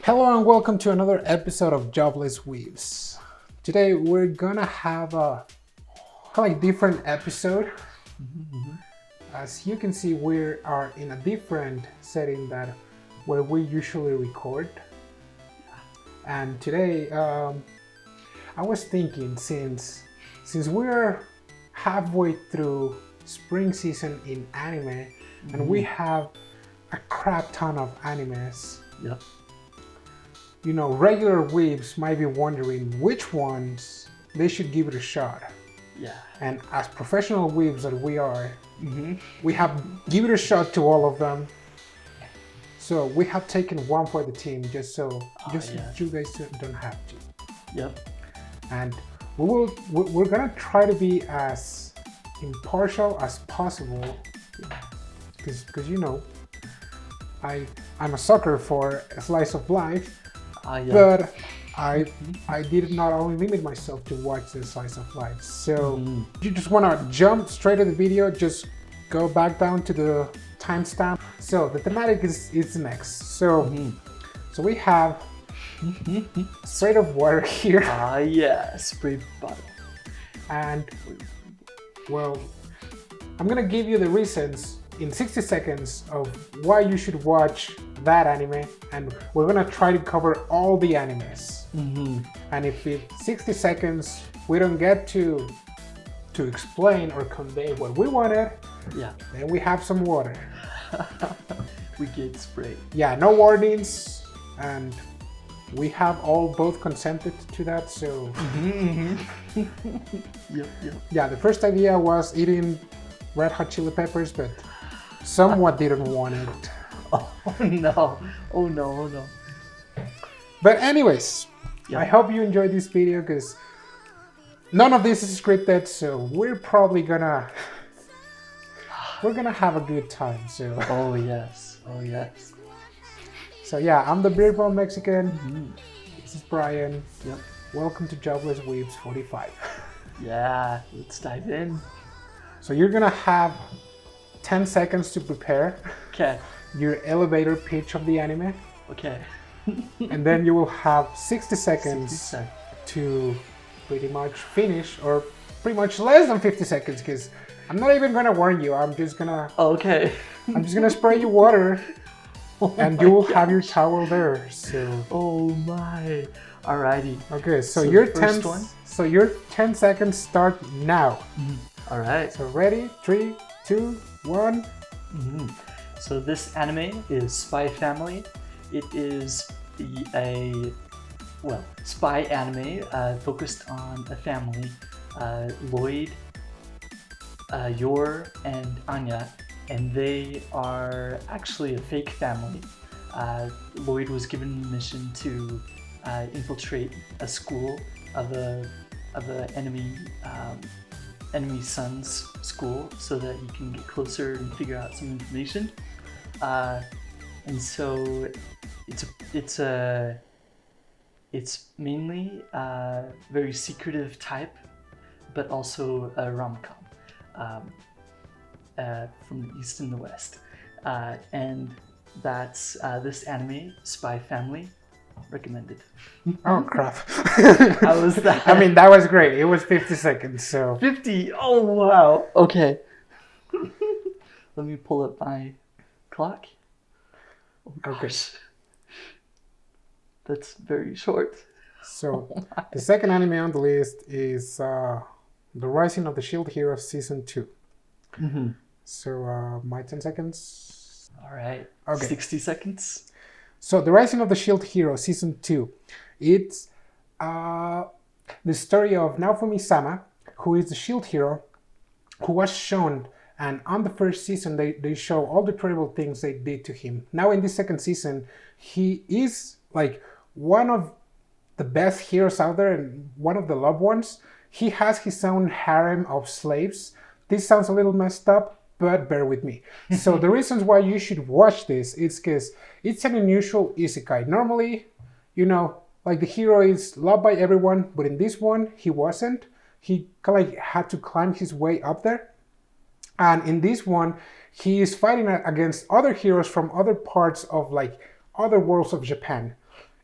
Hello and welcome to another episode of Jobless Weebs. Today we're gonna have a different episode. As you can see, we are in a different setting than where we usually record. And today, I was thinking, since we're halfway through spring season in anime, and we have a crap ton of animes. Yep. You know, regular weebs might be wondering which ones they should give it a shot. Yeah. And as professional weebs that we are, we have given it a shot to all of them. So we have taken one for the team, just so you guys don't have to. Yep. And we're gonna try to be as impartial as possible, because you know, I'm a sucker for a slice of life. But I did not only limit myself to watch the slice of life. So you just want to jump straight to the video, just go back down to the timestamp. So the thematic is next. So we have straight of water here. Spray bottle. And well, I'm gonna give you the reasons in 60 seconds of why you should watch that anime, and we're gonna try to cover all the animes. And if in 60 seconds we don't get to explain or convey what we wanted, then we have some water. We get sprayed. Yeah, no warnings, and we have both consented to that. So Yep. yeah, the first idea was eating red hot chili peppers, but someone didn't want it. Oh no. But anyways, I hope you enjoyed this video, because none of this is scripted, so we're probably gonna have a good time. So Oh yes. So yeah, I'm the Beer Bomb Mexican. This is Brian. Yep. Welcome to Jobless Weebs 45. Yeah, let's dive in. So you're gonna have 10 seconds to prepare Okay. your elevator pitch of the anime. Okay. And then you will have 60 seconds to pretty much finish, or pretty much less than 50 seconds, because I'm not even gonna warn you. I'm just gonna spray you water, and you will have your towel there. So Oh my. Alrighty. okay, so So your the first one? So your 10 seconds start now. Alright. So ready? 3, 2, 1. So this anime is Spy Family. It is a spy anime focused on a family, Lloyd, Yor, and Anya, and they are actually a fake family. Lloyd was given the mission to infiltrate a school of a enemy son's school, so that he can get closer and figure out some information. And so it's mainly very secretive type, but also a rom-com from the East and the West. And that's this anime, Spy Family. Recommended. Oh crap. How was that? I mean, that was great. It was 50 seconds, so 50. Oh wow. Okay. Let me pull up my clock. Oh gosh. That's very short. So the second anime on the list is The Rising of the Shield Hero Season 2. So my 10 seconds. All right. Okay. 60 seconds. So The Rising of the Shield Hero Season 2. It's the story of Naofumi-sama, who is the shield hero, who was shown, and on the first season they show all the terrible things they did to him. Now in this second season, he is like one of the best heroes out there and one of the loved ones. He has his own harem of slaves. This sounds a little messed up, but bear with me. So the reasons why you should watch this is because it's an unusual isekai. Normally, you know, like the hero is loved by everyone, but in this one, he wasn't. He kind of like had to climb his way up there. And in this one, he is fighting against other heroes from other parts of like other worlds of Japan.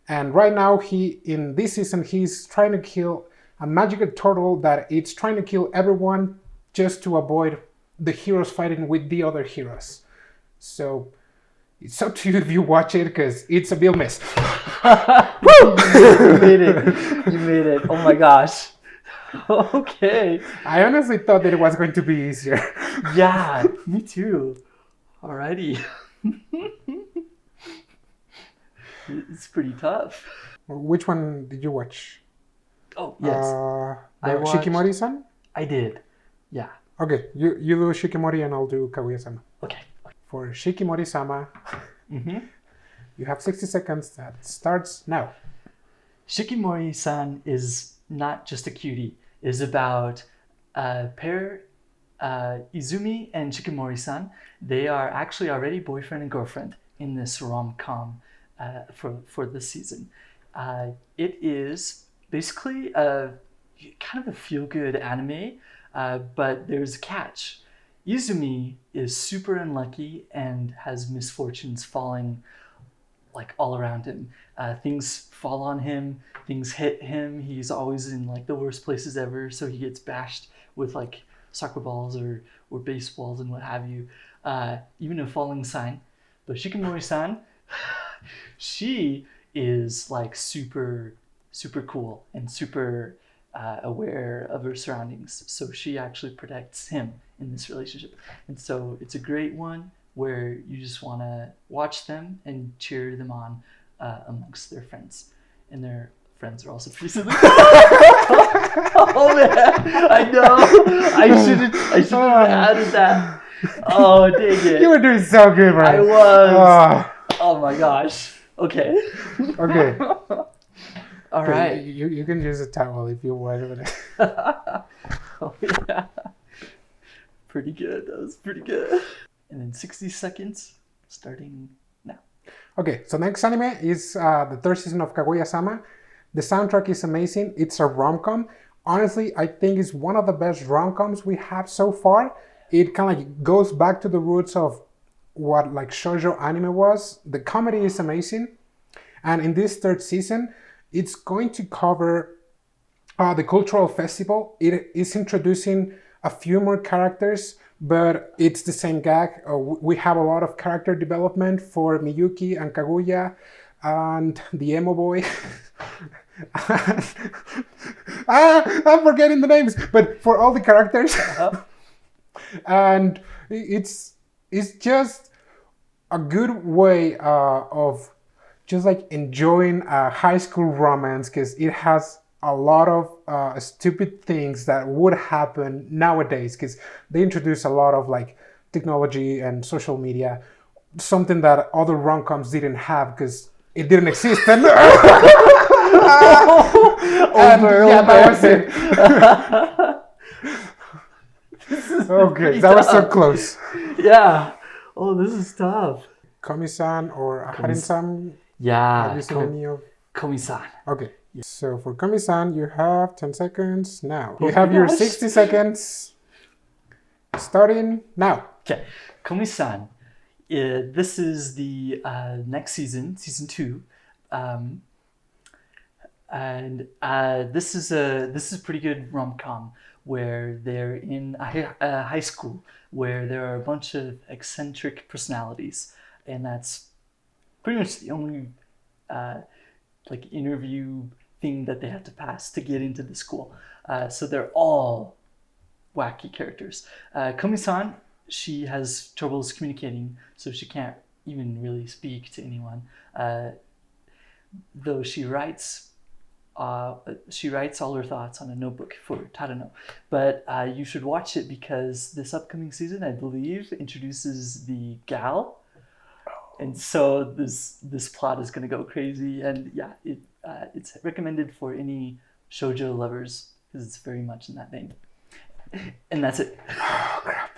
And right now, in this season, he's trying to kill a magical turtle that it's trying to kill everyone just to avoid the heroes fighting with the other heroes. So it's up to you if you watch it, because it's a real mess. You made it. You made it. Oh my gosh. Okay. I honestly thought that it was going to be easier. Yeah, me too. Alrighty. It's pretty tough. Which one did you watch? Oh, yes. The watched- Shikimori-san? I did. Yeah. Okay, you do Shikimori and I'll do Kaguya-sama. Okay. For Shikimori-sama, you have 60 seconds. That starts now. Shikimori-san is not just a cutie. It is about pair Izumi and Shikimori-san. They are actually already boyfriend and girlfriend in this rom-com for this season. It is basically kind of a feel-good anime, but there's a catch. Izumi is super unlucky and has misfortunes falling like all around him. Things fall on him, things hit him. He's always in like the worst places ever, so he gets bashed with like soccer balls or baseballs and what have you. Even a falling sign. But Shikimori-san, she is like super cool and super aware of her surroundings. So she actually protects him in this relationship. And so it's a great one where you just want to watch them and cheer them on amongst their friends. And their friends are also pretty silly. Oh man, I know. I should have added that. Oh, dang it. You were doing so good, man. I was. Oh my gosh. Okay. Okay. All right. You can use a towel if you want. Oh yeah. Pretty good. That was pretty good. And then 60 seconds starting now. Okay, so next anime is the third season of Kaguya-sama. The soundtrack is amazing. It's a rom-com. Honestly, I think it's one of the best rom-coms we have so far. It kind of like goes back to the roots of what like shoujo anime was. The comedy is amazing. And in this third season, it's going to cover the cultural festival. It is introducing a few more characters, but it's the same gag. We have a lot of character development for Miyuki and Kaguya and the emo boy. I'm forgetting the names, but for all the characters. And it's just a good way of just like enjoying a high school romance, because it has a lot of stupid things that would happen nowadays, because they introduce a lot of like technology and social media, something that other rom-coms didn't have because it didn't exist. And, that was it. Okay, that was so close. Yeah. Oh, this is tough. Komi-san or Aharen-san? Yeah. Have you seen any of? Komi-san. Okay. So for Komi-san, you have 10 seconds now. You have your 60 seconds starting now. Okay. Komi-san. This is the next season, season 2. And this is a pretty good rom-com where they're in a high school where there are a bunch of eccentric personalities, and that's pretty much the only like interview thing that they have to pass to get into the school. So they're all wacky characters. Komi-san, she has troubles communicating, so she can't even really speak to anyone. Though she writes all her thoughts on a notebook for Tarano. But you should watch it because this upcoming season, I believe, introduces the gal. And so this plot is going to go crazy. And yeah, it's recommended for any shoujo lovers because it's very much in that vein. And that's it. Oh, crap.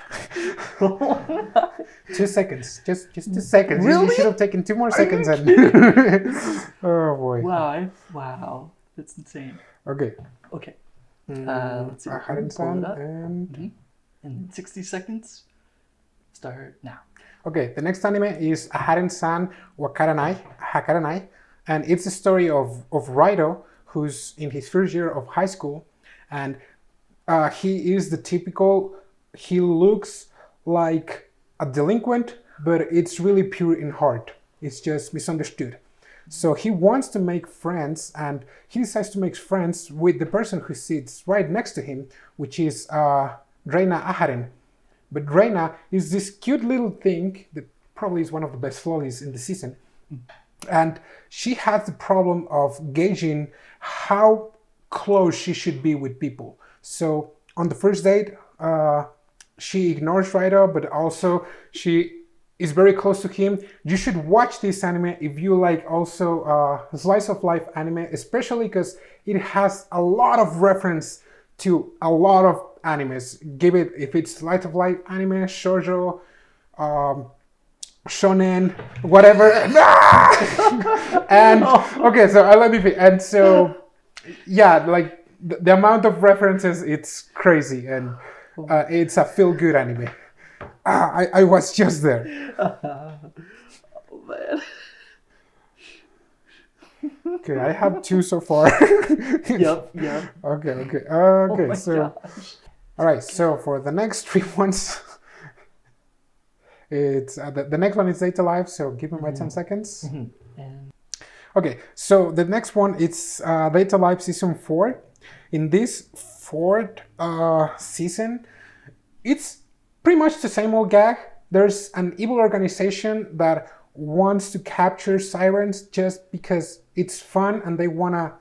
2 seconds. Just 2 seconds. Really? You should have taken 2 more seconds. And oh boy. Wow. That's insane. Okay. Okay. Let's see. Aharen-san and in 60 seconds, start now. Okay, the next anime is Aharen-san wa hakaranai. And it's the story of Raito, who's in his first year of high school. And he is the typical, he looks like a delinquent, but it's really pure in heart. It's just misunderstood. So he wants to make friends, and he decides to make friends with the person who sits right next to him, which is Reina Aharen. But Reina is this cute little thing that probably is one of the best lollies in the season. And she has the problem of gauging how close she should be with people. So on the first date, she ignores Raito, but also she is very close to him. You should watch this anime if you like also slice of life anime, especially because it has a lot of reference to a lot of animes. Give it, if it's slice of life anime, shoujo, shonen, whatever. And okay, so I love it. And so yeah, like the amount of references, it's crazy, and it's a feel-good anime. I was just there. Oh man. Okay, I have 2 so far. Yep. Okay. So, Gosh. all right. So for the next 3 ones, it's the next one is Data-Life. So give me my 10 seconds. And Okay. So the next one it's Data-Life season 4. In this 4th season, it's pretty much the same old gag. There's an evil organization that wants to capture sirens just because it's fun, and they wanna.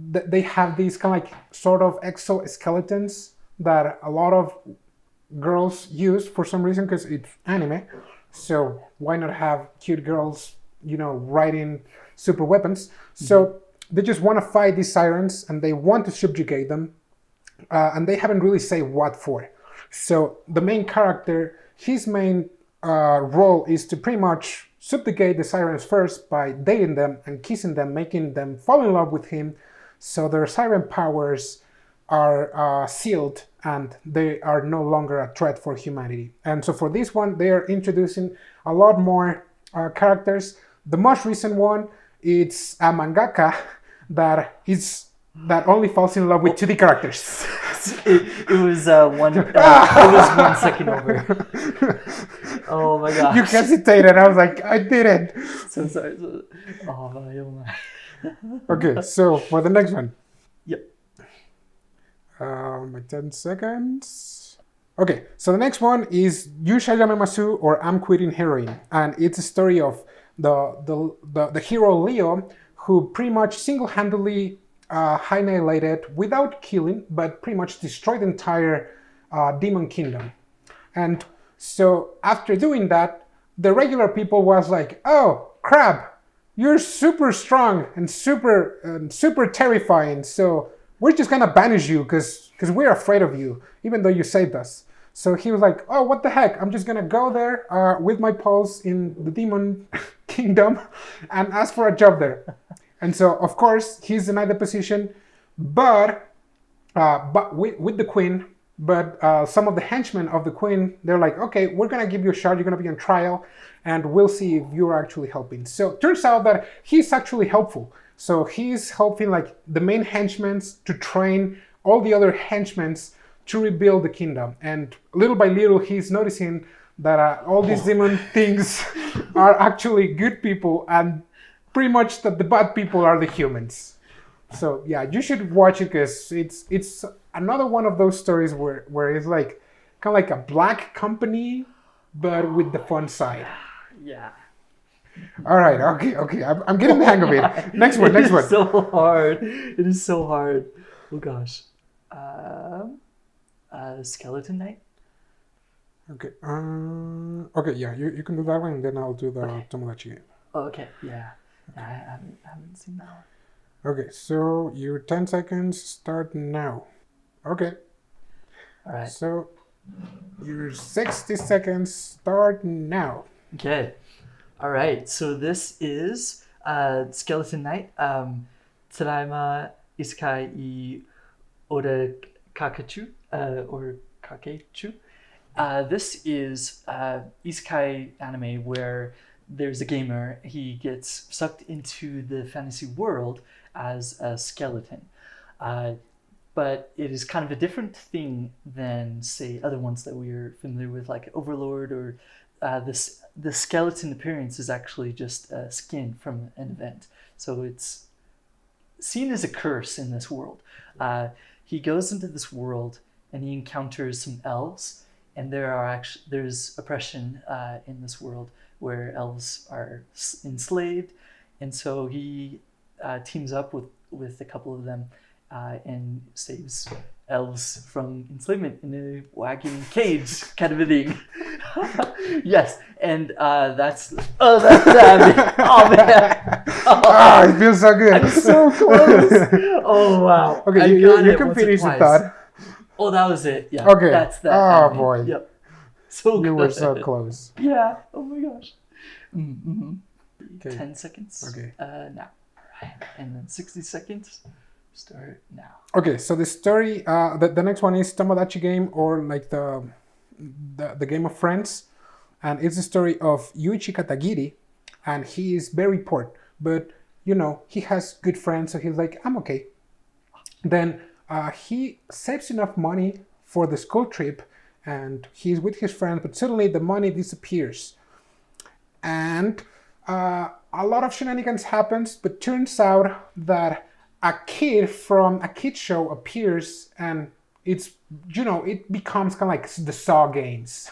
They have these kind of like sort of exoskeletons that a lot of girls use for some reason because it's anime. So why not have cute girls, riding super weapons? So they just want to fight these sirens, and they want to subjugate them, and they haven't really said what for. So the main character, his main role is to pretty much subjugate the sirens first by dating them and kissing them, making them fall in love with him, so their siren powers are sealed and they are no longer a threat for humanity. And so for this one, they are introducing a lot more characters. The most recent one, it's a mangaka that only falls in love with 2D characters. it was one. It was 1 second over. Oh my gosh. You hesitated. I was like, I did it. So sorry. Oh my. Okay, so for the next one. Yep. My 10 seconds. Okay, so the next one is Yusha Yamemasu, or I'm Quitting Heroine. And it's a story of the hero Leo, who pretty much single-handedly annihilated, without killing, but pretty much destroyed the entire demon kingdom. And so after doing that, the regular people was like, oh crap, you're super strong and super terrifying, so we're just gonna banish you because we're afraid of you, even though you saved us. So he was like, oh, what the heck, I'm just gonna go there with my pulse in the demon kingdom and ask for a job there. And so, of course, he's denied the position, but with the queen. But some of the henchmen of the queen, they're like, okay, we're gonna give you a shot. You're gonna be on trial, and we'll see if you're actually helping. So it turns out that he's actually helpful. So he's helping like the main henchmen to train all the other henchmen to rebuild the kingdom. And little by little, he's noticing that all these demon things are actually good people, and pretty much that the bad people are the humans. So yeah, you should watch it because it's another one of those stories where it's like kind of like a black company, but with the fun side. Yeah. All right. Okay. I'm getting the hang of it. Next one. It is so hard. It is so hard. Oh gosh. Skeleton Knight. Okay. Okay. Yeah. You can do that one, and then I'll do the Tomodachi Game. Oh, okay. Yeah. I haven't seen that one. Okay. So your 10 seconds start now. Okay. All right. So your 60 seconds start now. Okay. All right. So this is Skeleton Knight. Tadaima Isekai I Oda Kakachu or Kakechu. This is isekai anime where there's a gamer. He gets sucked into the fantasy world as a skeleton. But it is kind of a different thing than, say, other ones that we're familiar with, like Overlord, or the skeleton appearance is actually just a skin from an event. So it's seen as a curse in this world. He goes into this world and he encounters some elves, and there's oppression in this world where elves are enslaved, and so he teams up with a couple of them and saves elves from enslavement in a wagon cage kind of a thing. Yes, and that's that. Oh man! Oh, it feels so good. I'm so close. Oh wow! Okay, you can finish the thought. Oh, that was it. Yeah. Okay. That's that. Oh anime. boy. Yep. So you good. were so close. Yeah. Oh my gosh. Okay. 10 seconds. Okay. Now. Right. And then 60 seconds. Start now. Okay, so the story, the next one is Tomodachi Game, or like the Game of Friends, and it's the story of Yuichi Katagiri, and he is very poor, but you know he has good friends, so he's like, I'm okay. Then he saves enough money for the school trip, and he's with his friends, but suddenly the money disappears, and a lot of shenanigans happens, but turns out that a kid from a kid show appears, and it's, you know, it becomes kind of like the Saw games,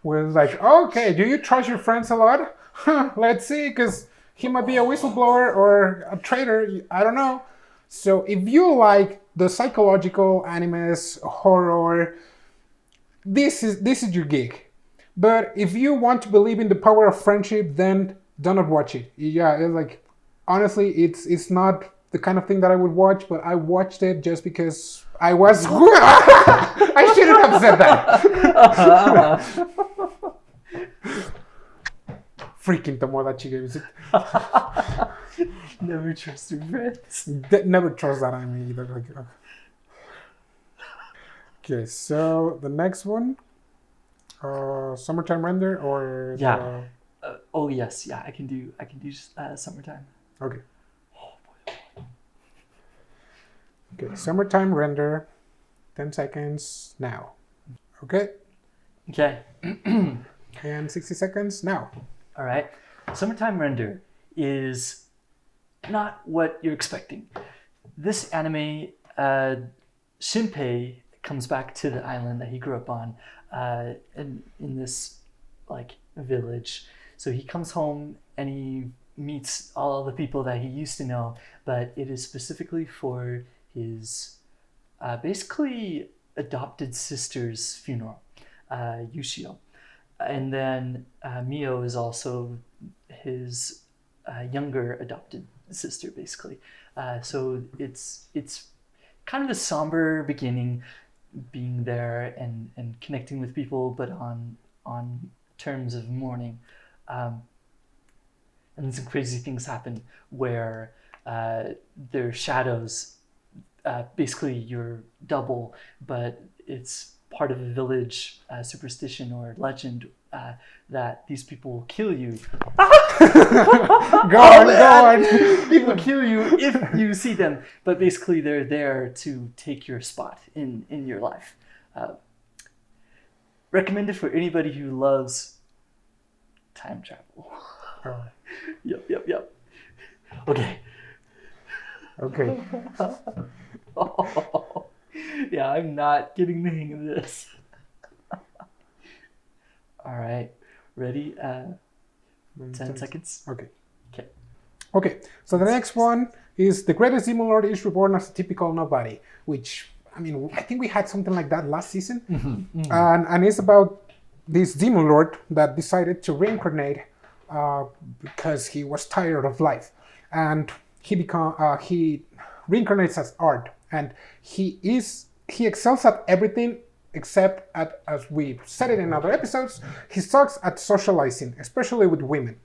where it's like, okay, do you trust your friends a lot? Let's see, because he might be a whistleblower or a traitor, I don't know. So if you like the psychological animes, horror, this is your gig. But if you want to believe in the power of friendship, then do not watch it. Yeah, it's like, honestly, it's not the kind of thing that I would watch, but I watched it just because I was... I shouldn't have said that. Freaking Tomodachi Game. Never trust your friends. Never trust that anime either. Okay, so the next one, Summertime Render, or yeah. Oh yes, yeah. I can do Summertime. Okay. Okay, Summertime Render, 10 seconds now. Okay. Okay. And 60 seconds now. All right. Summertime Render is not what you're expecting. This anime, Shinpei comes back to the island that he grew up on, in this like village. So he comes home and he meets all the people that he used to know, but it is specifically for his basically adopted sister's funeral, Yushio. And then Mio is also his younger adopted sister, basically. So it's kind of a somber beginning, being there and connecting with people, but on terms of mourning. And then some crazy things happen where there are shadows. Basically your double, but it's part of a village superstition or legend that these people will kill you. Go on. People kill you if you see them, but basically they're there to take your spot in your life. Recommended for anybody who loves time travel. Yep. Okay. Oh, yeah, I'm not getting the hang of this. All right, ready? 10 seconds. Okay. So the next one is the greatest demon lord is reborn as a typical nobody, which, I mean, I think we had something like that last season. And it's about this demon lord that decided to reincarnate because he was tired of life, and he reincarnates as art, and he excels at everything except at, as we said it in other episodes, he sucks at socializing, especially with women.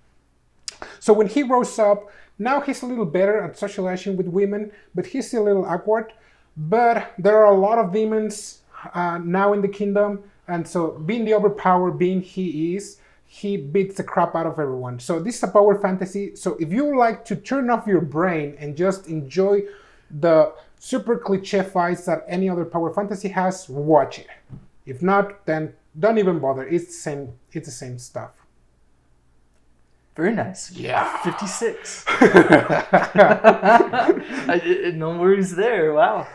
So when he rose up, now he's a little better at socializing with women, but he's still a little awkward. But there are a lot of demons now in the kingdom, and so being the overpowered being he is, he beats the crap out of everyone. So this is a power fantasy. So if you like to turn off your brain and just enjoy the super cliche fights that any other power fantasy has, watch it. If not, then don't even bother. It's the same stuff. Very nice. Yeah. 56. No worries there. Wow.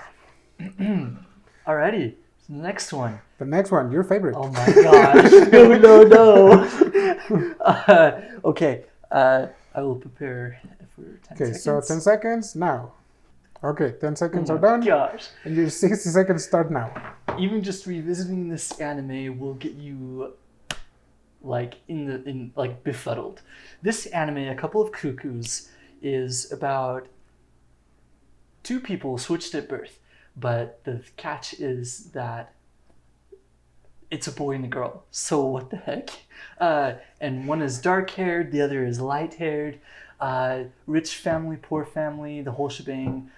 Alrighty. So the next one. The next one, your favorite. Oh my gosh. No. Okay. I will prepare for 10 seconds. Okay, so 10 seconds now. Okay, 10 seconds are done. Gosh. And your 60 seconds start now. Even just revisiting this anime will get you befuddled. This anime, A Couple of Cuckoos, is about two people switched at birth, but the catch is that it's a boy and a girl. So what the heck? And one is dark-haired, the other is light-haired. Rich family, poor family, the whole shebang.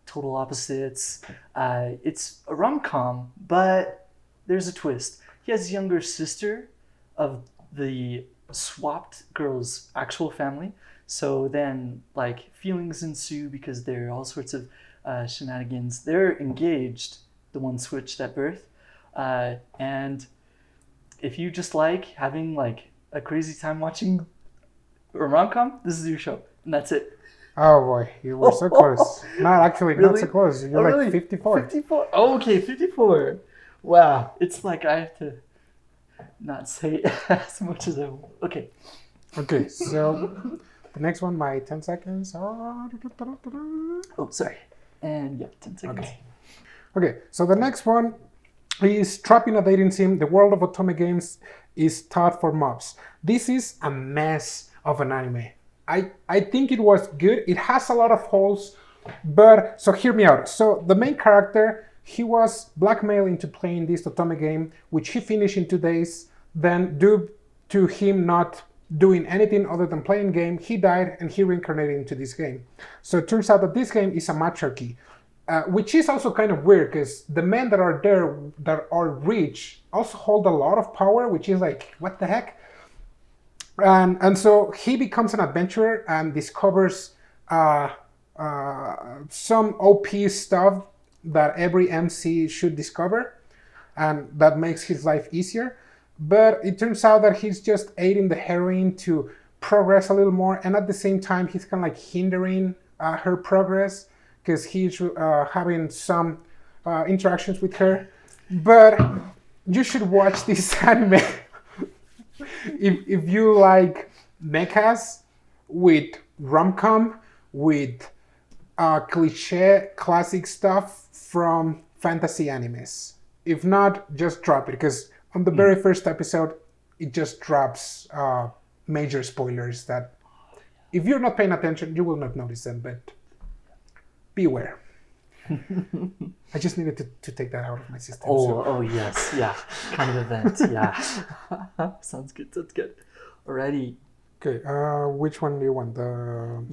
Total opposites. It's a rom-com, but there's a twist. He has a younger sister of the swapped girl's actual family. So then, feelings ensue because there are all sorts of shenanigans. They're engaged, the one switched at birth. And if you just like having a crazy time watching a rom-com, this is your show. And that's it. Oh boy, you were so close. Not actually, Really? not so close. You're really? 54. 54. Oh, okay, 54. Wow. It's I have to not say as much as I want. Okay. Okay, so the next one, my 10 seconds. Oh, sorry. And yeah, 10 seconds. Okay, so the next one is Trapped in a Dating Sim. The world of Otome games is taught for mobs. This is a mess of an anime. I think it was good. It has a lot of holes, but so hear me out. So the main character, he was blackmailed into playing this Otome game, which he finished in 2 days. Then due to him not doing anything other than playing game, he died and he reincarnated into this game. So it turns out that this game is a matriarchy, which is also kind of weird because the men that are there that are rich also hold a lot of power, which is what the heck? And so he becomes an adventurer and discovers some OP stuff that every MC should discover, and that makes his life easier. But it turns out that he's just aiding the heroine to progress a little more, and at the same time he's kind of hindering her progress because he's having some interactions with her. But you should watch this anime. If you like mechas with rom-com, with cliche classic stuff from fantasy animes. If not, just drop it, because on the very first episode, it just drops major spoilers that if you're not paying attention, you will not notice them, but beware. I just needed to take that out of my system. Oh yes, yeah, kind of event, yeah. Sounds good. Alrighty. Okay, which one do you want? The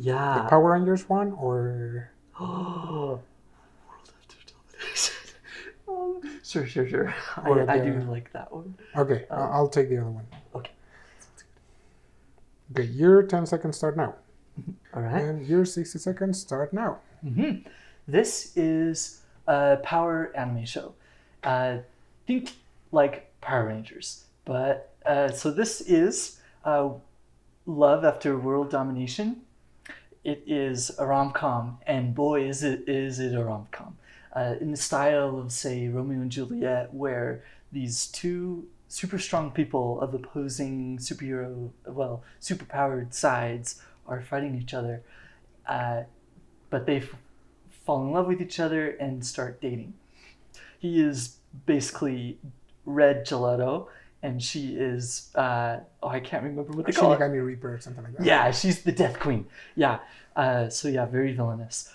Power Rangers one or? World After Domination. Sure. I do like that one. Okay, I'll take the other one. Okay. Okay, your 10 seconds start now. All right. And your 60 seconds start now. Mm-hmm. This is a power anime show. Think like Power Rangers. But so this is Love After World Domination. It is a rom-com, and boy, is it a rom-com. In the style of, say, Romeo and Juliet, where these two super strong people of opposing superpowered sides are fighting each other. But they fall in love with each other and start dating. He is basically red gelato, and she is I can't remember what they call it. Shinigami Reaper or something like that. Yeah, she's the Death Queen. Yeah. Very villainous.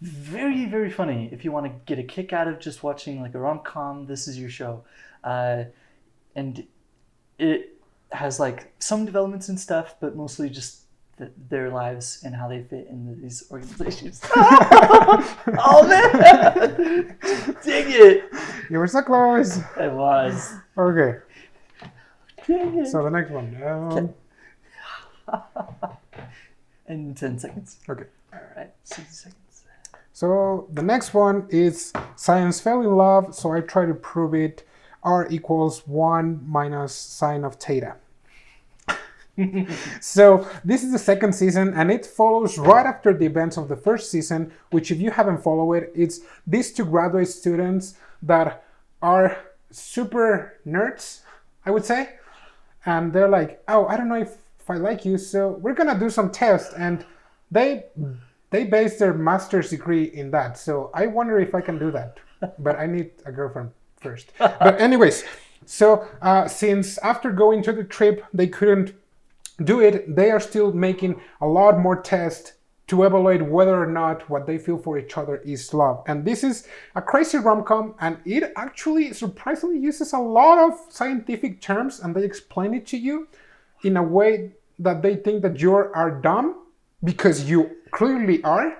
Very, very funny. If you want to get a kick out of just watching like a rom-com, this is your show. And it has like some developments and stuff, but mostly just their lives and how they fit in these organizations. Oh man! Dang it! You were so close. I was. Okay. So the next one. In 10 seconds. Okay. All right, 60 seconds. So the next one is science fell in love, so I try to prove it. R equals 1 minus sine of theta. So this is the second season, and it follows right after the events of the first season, which if you haven't followed it, it's these two graduate students that are super nerds, I would say. And they're like, oh, I don't know if I like you, so we're gonna do some tests. And they base their master's degree in that. So I wonder if I can do that. But I need a girlfriend first. But anyways, so since after going to the trip, they couldn't do it, they are still making a lot more tests to evaluate whether or not what they feel for each other is love. And this is a crazy rom-com, and it actually surprisingly uses a lot of scientific terms, and they explain it to you in a way that they think that you are dumb, because you clearly are.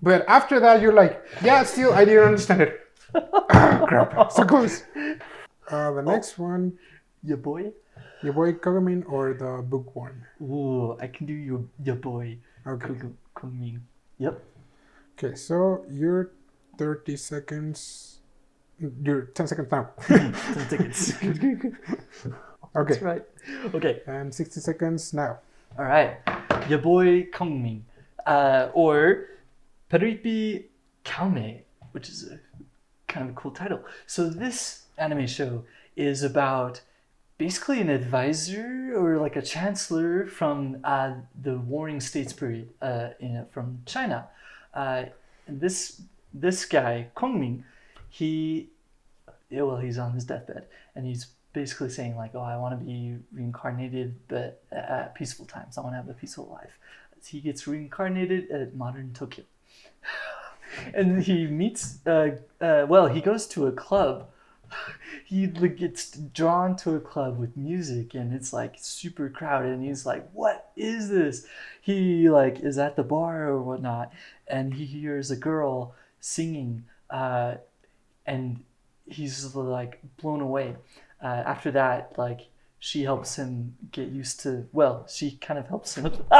But after that, you're like, yeah, still, I didn't understand it. Crap, so close. The next one. Your boy? Your boy Kogming or the bookworm? Ooh, I can do your boy. Okay. Kogming. Yep. Okay, so you're 30 seconds. You're 10 seconds now. 10 seconds. Okay. That's right. Okay. And 60 seconds now. All right. Your boy Kogming. Or Peripi Kaume, which is a kind of a cool title. So this anime show is about basically an advisor or like a chancellor from the Warring States period from China. And this guy, Kogming, he's on his deathbed, and he's basically saying like, oh, I want to be reincarnated, but at peaceful times. I want to have a peaceful life. He gets reincarnated at modern Tokyo. And he meets, he goes to a club. He gets drawn to a club with music, and it's like super crowded, and he's like, what is this? He like is at the bar or whatnot, and he hears a girl singing, and he's like blown away. After that, like, she helps him get used to, she kind of helps him. What?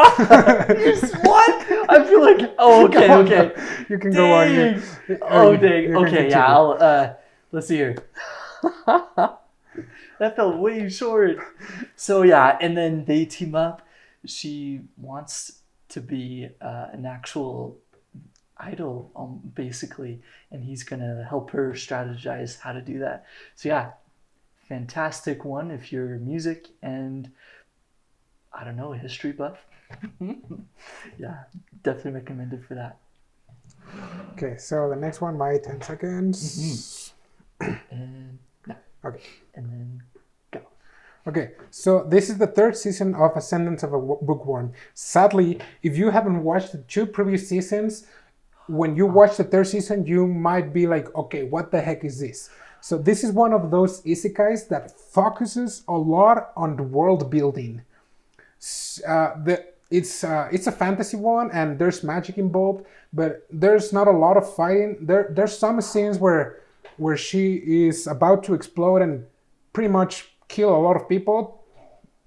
I feel like, okay. You can go on. Dang. Okay, yeah, let's see here. That felt way short. So yeah, and then they team up. She wants to be an actual idol, basically, and he's gonna help her strategize how to do that. So yeah, fantastic one if you're music and I don't know, a history buff. Yeah, definitely recommended for that. Okay, so the next one, my 10 seconds. And no. Okay. And then go. Okay, so this is the third season of Ascendance of a Bookworm. Sadly, if you haven't watched the 2 previous seasons, when you watch the third season, you might be like, okay, what the heck is this? So this is one of those isekais that focuses a lot on the world building. It's a fantasy one, and there's magic involved, but there's not a lot of fighting. There's some scenes where she is about to explode and pretty much kill a lot of people,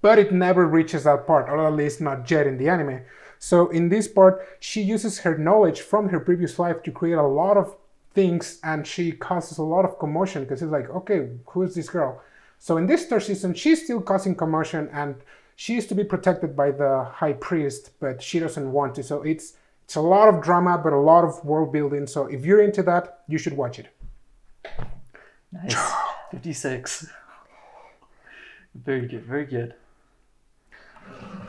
but it never reaches that part, or at least not yet in the anime. So in this part, she uses her knowledge from her previous life to create a lot of things, and she causes a lot of commotion because it's like, okay, who is this girl? So in this third season, she's still causing commotion, and she is to be protected by the high priest, but she doesn't want to. So it's a lot of drama, but a lot of world building. So if you're into that, you should watch it. Nice. 56. Very good, very good.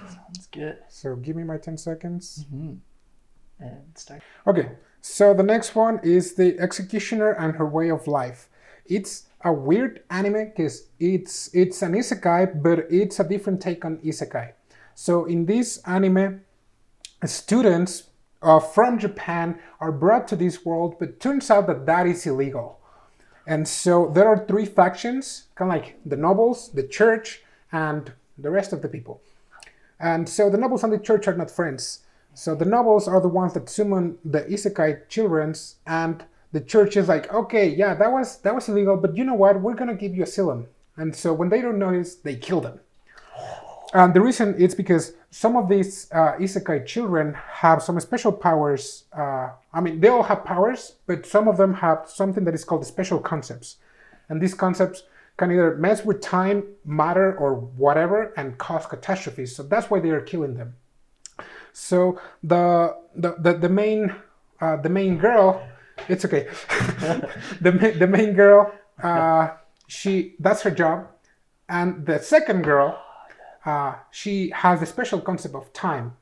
Sounds good. So give me my 10 seconds. Mm-hmm. And start. Okay, so the next one is The Executioner and Her Way of Life. It's a weird anime because it's an isekai, but it's a different take on isekai. So in this anime, students from Japan are brought to this world, but turns out that is illegal. And so there are 3 factions, kind of like the nobles, the church, and the rest of the people. And so the nobles and the church are not friends. So the nobles are the ones that summon the isekai childrens, and the church is like, okay, yeah, that was illegal, but you know what? We're gonna give you asylum. And so when they don't notice, they kill them. And the reason is because some of these isekai children have some special powers. I mean, they all have powers, but some of them have something that is called special concepts. And these concepts can either mess with time, matter, or whatever, and cause catastrophes. So that's why they are killing them. So the main girl, it's okay. the main girl, that's her job, and the second girl, she has a special concept of time.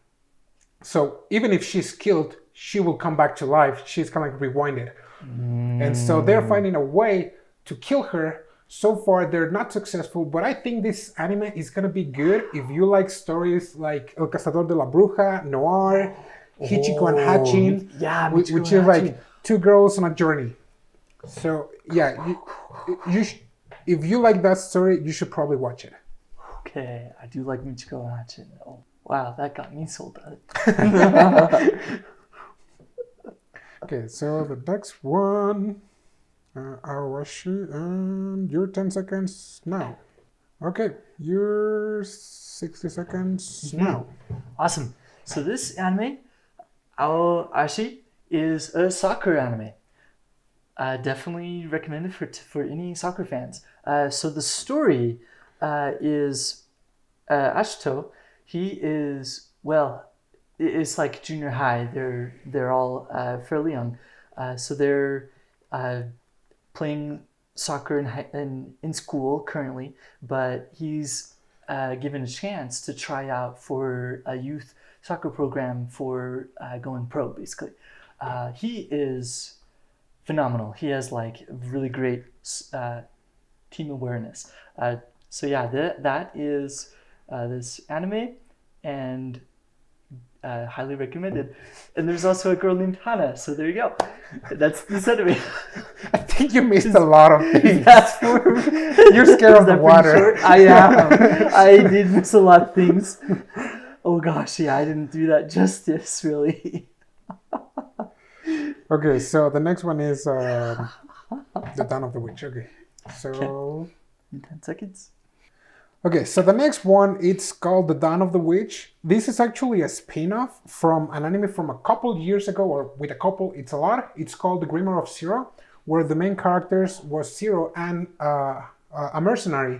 So even if she's killed, she will come back to life. She's kind of like rewinded, and so they're finding a way to kill her. So far, they're not successful, but I think this anime is gonna be good if you like stories like El Cazador de la Bruja, Noir, Hichiko and Hachin, which is like two girls on a journey. So yeah, if you like that story, you should probably watch it. Okay, I do like Machikado and Hachin. Oh, wow, that got me sold on it. Okay, so the next one. Awashi, and your 10 seconds now. Okay, your 60 seconds now. Awesome. So this anime, Ashi, is a soccer anime. Definitely recommended for any soccer fans. So the story is Ashito. He is, well, it's like junior high. They're all fairly young. So they're playing soccer in school currently, but he's given a chance to try out for a youth soccer program for going pro, basically. He is phenomenal. He has like really great team awareness. So yeah, that is this anime, and highly recommended. And there's also a girl named Hana, so there you go. That's this anime. I think you missed a lot of things. Yeah. You're scared of the water. I am. I did miss a lot of things. Oh gosh, yeah, I didn't do that justice, really. Okay, so the next one is The Dawn of the Witch. Okay, so... In 10 seconds. Okay, so the next one, it's called The Dawn of the Witch. This is actually a spin-off from an anime from a couple years ago, or with a couple, it's a lot. It's called The Grimoire of Zero, where the main characters was Zero and a mercenary.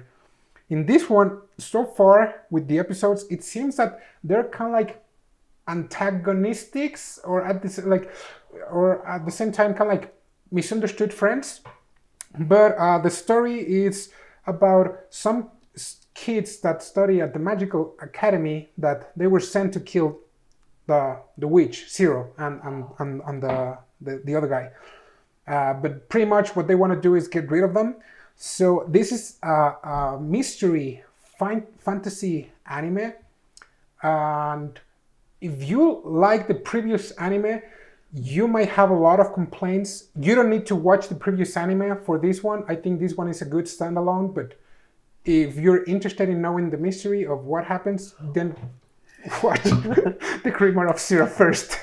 In this one, so far with the episodes, it seems that they're kind of like antagonistics, or at the same time kind of like misunderstood friends. But the story is about some kids that study at the magical academy that they were sent to kill the witch Zero and the other guy. But pretty much what they want to do is get rid of them. So this is a mystery fantasy anime, and if you like the previous anime, you might have a lot of complaints. You don't need to watch the previous anime for this one. I think this one is a good standalone, but if you're interested in knowing the mystery of what happens, then watch The Grimoire of Zero first.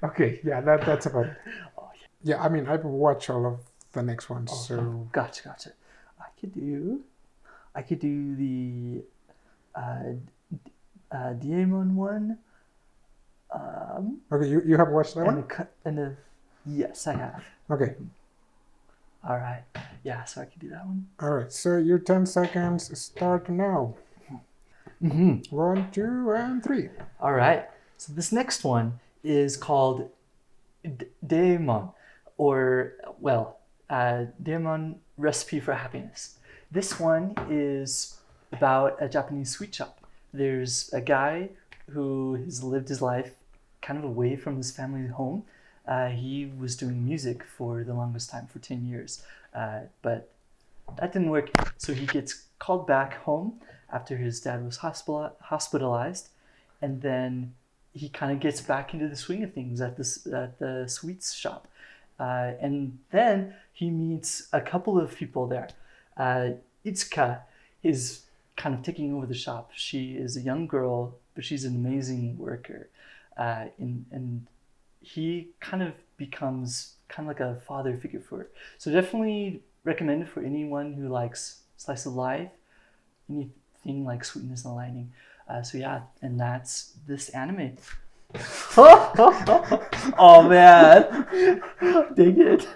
Okay, yeah, that's about it. Yeah, I mean, I've watched all of the next ones, so... Gotcha. I could do the Deaimon one. Okay, you have watched that one? Yes, I have. Okay. All right. Yeah, so I could do that one. All right, so your 10 seconds start now. 1, 2, and 3. All right. So this next one is called Deaimon, or, well, Deaimon Recipe for Happiness. This one is about a Japanese sweet shop. There's a guy who has lived his life kind of away from his family home. He was doing music for the longest time, for 10 years, but that didn't work. So he gets called back home after his dad was hospitalized, and then he kind of gets back into the swing of things at the sweets shop. And then he meets a couple of people there. Itsuka is kind of taking over the shop. She is a young girl, but she's an amazing worker. And he kind of becomes kind of like a father figure for her. So definitely recommend it for anyone who likes slice of life, anything like sweetness in the lining. So yeah, and that's this anime. Oh man, dang it.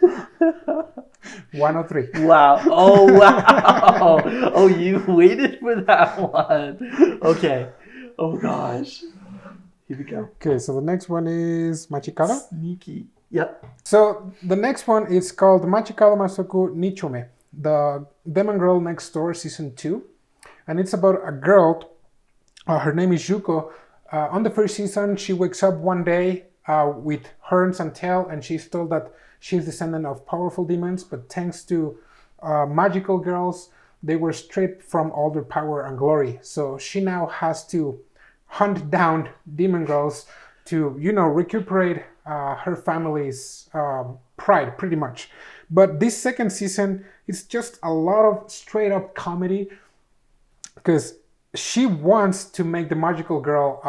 103. Wow. Oh wow. Oh, you waited for that one. Okay. Oh gosh. Here we go. Okay, so the next one is Machikado. Sneaky. Yep. So the next one is called Machikado Masoku Nichome, the Demon Girl Next Door Season 2. And it's about a girl, her name is Yuko. On the first season, she wakes up one day with horns and tail, and she's told that she's descendant of powerful demons, but thanks to magical girls, they were stripped from all their power and glory. So she now has to hunt down demon girls to, recuperate her family's pride, pretty much. But this second season is just a lot of straight up comedy, because she wants to make the magical girl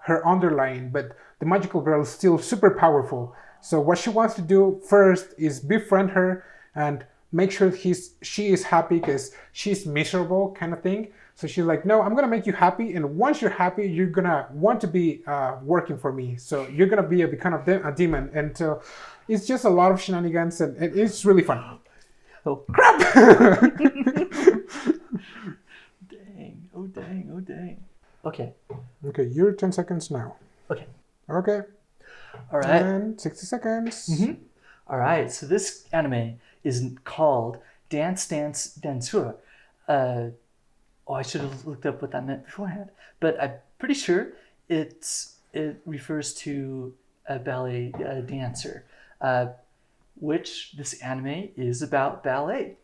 her underlying, but the magical girl is still super powerful. So what she wants to do first is befriend her and make sure she is happy, because she's miserable kind of thing. So she's like, no, I'm going to make you happy. And once you're happy, you're going to want to be working for me. So you're going to be become a demon. And so it's just a lot of shenanigans, and it's really fun. Oh, crap! Dang. Oh, dang. Oh, dang. Okay. Okay, you're 10 seconds now. Okay. Okay. All right. And 60 seconds. Mm-hmm. All right. So this anime is called Danseur. I should have looked up what that meant beforehand, but I'm pretty sure it refers to a ballet dancer, which this anime is about ballet.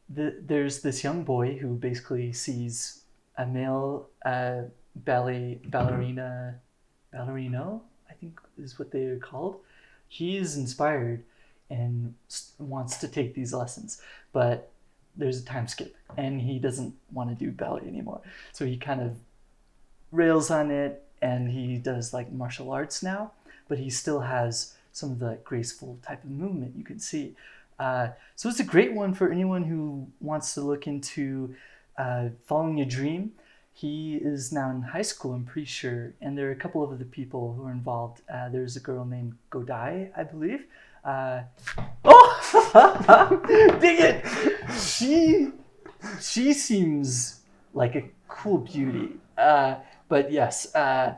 There's this young boy who basically sees a male ballerino, I think is what they're called. He's inspired and wants to take these lessons, but there's a time skip and he doesn't want to do ballet anymore. So he kind of rails on it, and he does like martial arts now, but he still has some of the graceful type of movement you can see. So it's a great one for anyone who wants to look into following a dream. He is now in high school, I'm pretty sure, and there are a couple of other people who are involved. There's a girl named Godai, I believe. Dang it! She seems like a cool beauty. But yes, and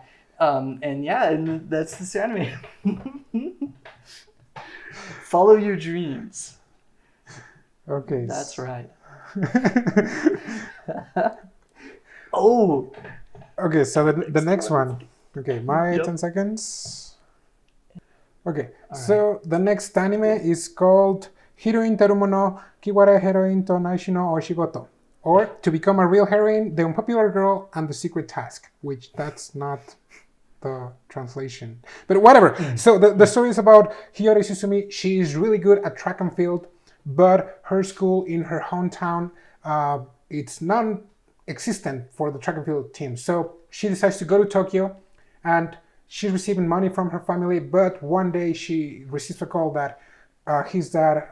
that's this anime. Follow your dreams. Okay. That's right. Oh. Okay, so the next one. Okay, my 10 seconds. Okay, so the next anime is called Heroine Tarumono Kiwara Heroine to Naishi no Oshigoto, or To Become a Real Heroine, The Unpopular Girl and the Secret Task, which that's not the translation. But whatever. So the story is about Hiyori Susumi. She is really good at track and field, but her school in her hometown, it's non-existent for the track and field team. So she decides to go to Tokyo, and she's receiving money from her family, but one day she receives a call that his dad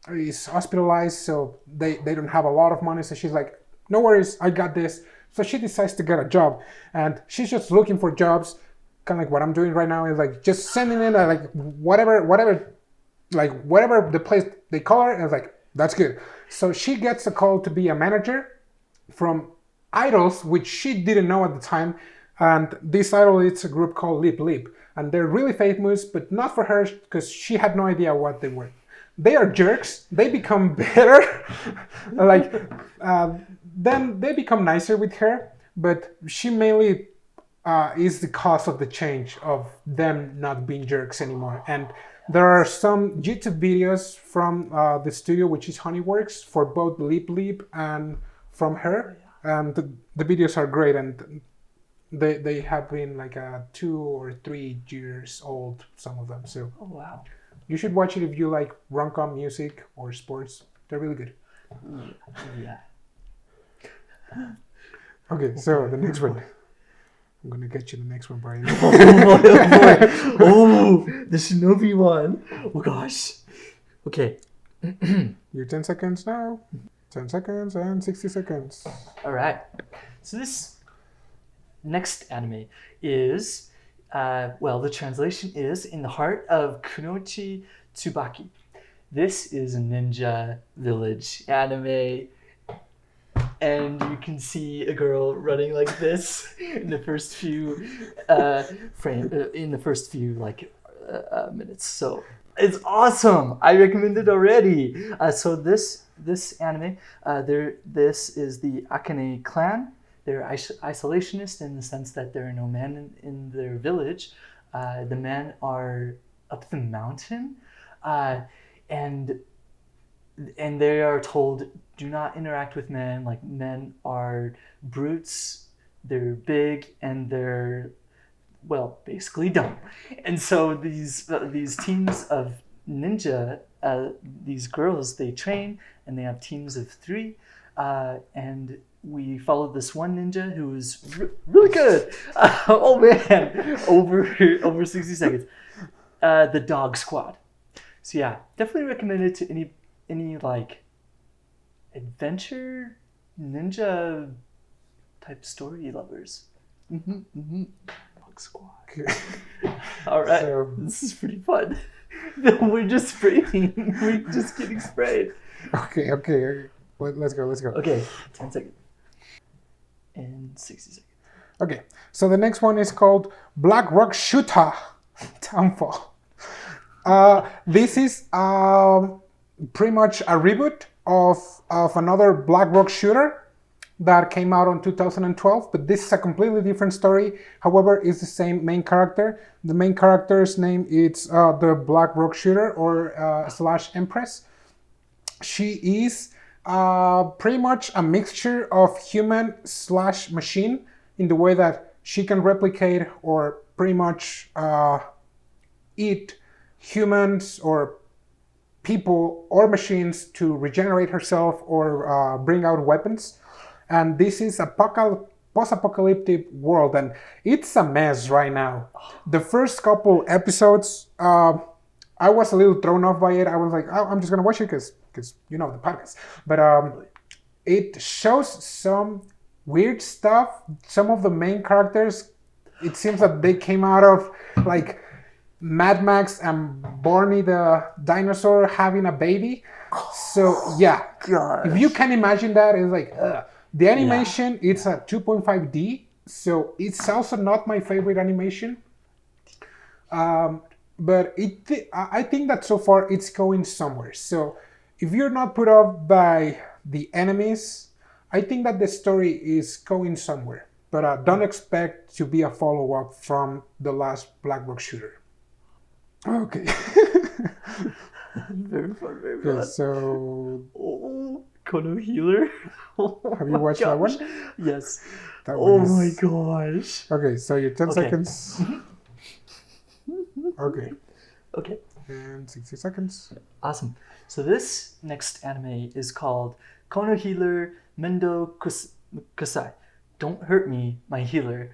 is hospitalized, so they don't have a lot of money. So she's like, no worries, I got this. So she decides to get a job, and she's just looking for jobs, kind of like what I'm doing right now, is like just sending in like whatever the place they call her, and it's like, that's good. So she gets a call to be a manager from Idols, which she didn't know at the time. And this idol, it's a group called Leap Leap. And they're really famous, but not for her, because she had no idea what they were. They are jerks. They become better. Then they become nicer with her. But she mainly is the cause of the change of them not being jerks anymore. And there are some YouTube videos from the studio, which is Honeyworks, for both Leap Leap and from her. And the videos are great. And they have been like 2 or 3 years old, some of them. So oh wow, you should watch it if you like rom-com music or sports. They're really good. Yeah. Okay, so the next one. I'm gonna get you the next one, Brian. Oh boy. Oh, the Shinobi one. Oh gosh. Okay. Your 10 seconds now. 10 seconds and 60 seconds. All right. So this next anime is, the translation is In the Heart of Kunoichi Tsubaki. This is a ninja village anime, and you can see a girl running like this in the first few minutes. So it's awesome. I recommend it already. So this anime, this is the Akane clan. They're isolationist in the sense that there are no men in their village. The men are up the mountain, and they are told, do not interact with men. Like, men are brutes. They're big and they're, basically dumb. And so these teams of ninja, these girls, they train and they have teams of 3, and we followed this one ninja who was really good. Oh man, over 60 seconds. The Dog Squad. So yeah, definitely recommend it to any like adventure ninja type story lovers. Dog Squad. Okay. All right, So- this is pretty fun. We're just spraying. We're just getting sprayed. Okay. Let's go. Okay, 10 seconds. And 60 seconds. Okay, so the next one is called Black Rock Shooter Downfall. This is pretty much a reboot of another Black Rock shooter that came out in 2012, but this is a completely different story. However, it's the same main character. The main character's name is the Black Rock shooter or / Empress. She is pretty much a mixture of human / machine in the way that she can replicate or pretty much eat humans or people or machines to regenerate herself or bring out weapons. And this is a post-apocalyptic world, and it's a mess right now. The first couple episodes, I was a little thrown off by it. I was like, oh, I'm just gonna watch it because the podcast. But it shows some weird stuff. Some of the main characters, it seems that they came out of like Mad Max and Barney the dinosaur having a baby. So yeah, Gosh. if you can imagine that, it's like the animation. It's a 2.5D, so it's also not my favorite animation. But I think that so far it's going somewhere. So if you're not put off by the enemies, I think that the story is going somewhere. But don't expect to be a follow-up from the last Black Rock shooter. Okay. Very fun, very Okay, fun. so Oh, Kono Healer. have you watched that one? Yes. That Oh one my is- gosh. Okay, so your 10 Okay. seconds. Okay, Okay. and 60 seconds. Awesome. So this next anime is called Kono Healer Mendo Kusai. Don't hurt me, my healer.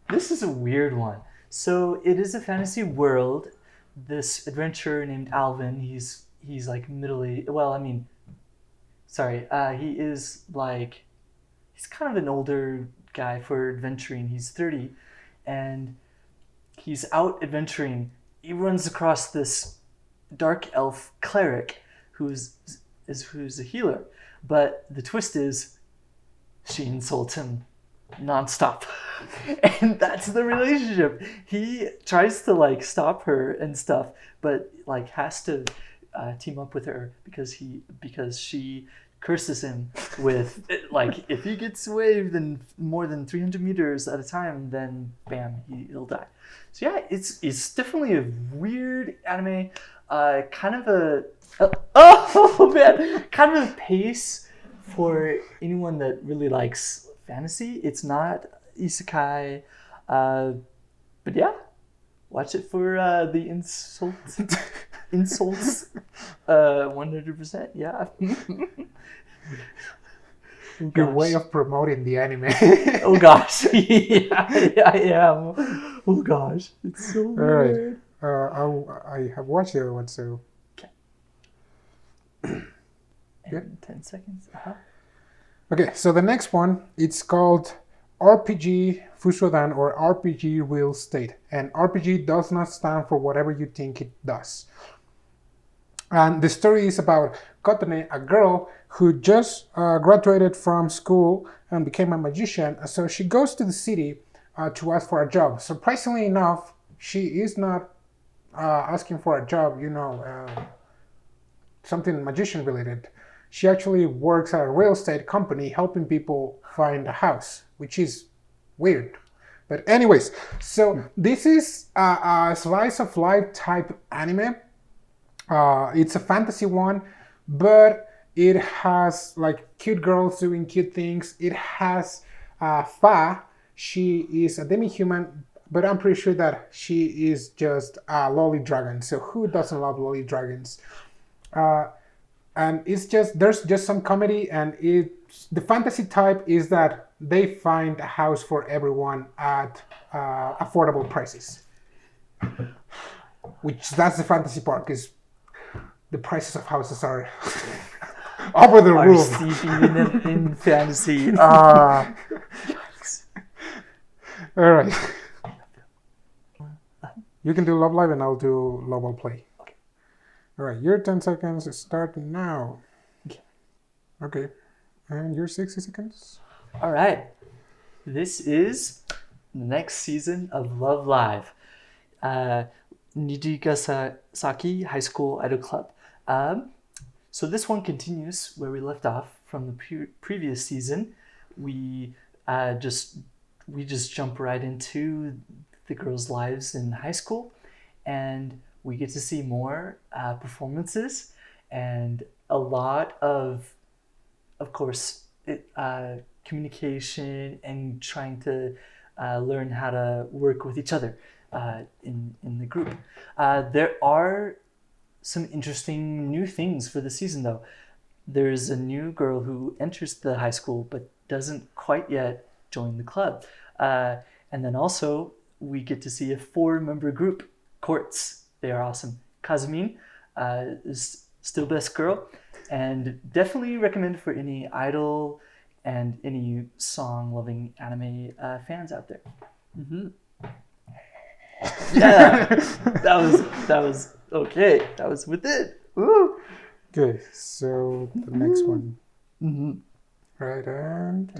This is a weird one. So it is a fantasy world. This adventurer named Alvin, he's like middle-aged. Well, I mean, sorry. He is like, he's kind of an older guy for adventuring. He's 30, and he's out adventuring. He runs across this dark elf cleric who's a healer. But the twist is she insults him nonstop. And that's the relationship. He tries to like stop her and stuff, but like has to team up with her because she curses him with like, if he gets away then more than 300 meters at a time, then bam, he'll die. So yeah, it's definitely a weird anime. Kind of a pace for anyone that really likes fantasy. It's not isekai, but yeah, watch it for the insults. 100%. Yeah. Your way of promoting the anime. Oh gosh. Yeah, I am. Oh gosh, it's so weird. Alright. I have watched the other one, so. Yeah. 10 seconds. Okay, so the next one, it's called RPG Fusodan or RPG Real Estate. And RPG does not stand for whatever you think it does. And the story is about Otome, a girl who just graduated from school and became a magician. So she goes to the city to ask for a job. Surprisingly enough, she is not asking for a job, something magician related. She actually works at a real estate company helping people find a house, which is weird. But anyways, so this is a slice of life type anime. It's a fantasy one, but it has like cute girls doing cute things. It has Fa. She is a demi-human, but I'm pretty sure that she is just a lolly dragon. So who doesn't love lolly dragons? And it's just, there's just some comedy, and the fantasy type is that they find a house for everyone at affordable prices. Which, that's the fantasy part, because the prices of houses are over the roof. RCB in fantasy. All right. You can do Love Live and I'll do Love Will Play. Okay. All right, your 10 seconds start now. Okay. And your 60 seconds? All right. This is the next season of Love Live. Nijigasaki High School Idol Club. So this one continues where we left off from the previous season. We just jump right into the girls' lives in high school, and we get to see more performances and a lot of course, communication and trying to learn how to work with each other in the group. There are some interesting new things for the season, though. There's a new girl who enters the high school but doesn't quite yet join the club. And then also, we get to see a 4-member group, Courts. They are awesome. Kazumin is still best girl, and definitely recommend for any idol and any song-loving anime fans out there. Mm-hmm. Yeah, that was okay. That was with it. Woo. Okay, so the next one. Mm-hmm. Right, and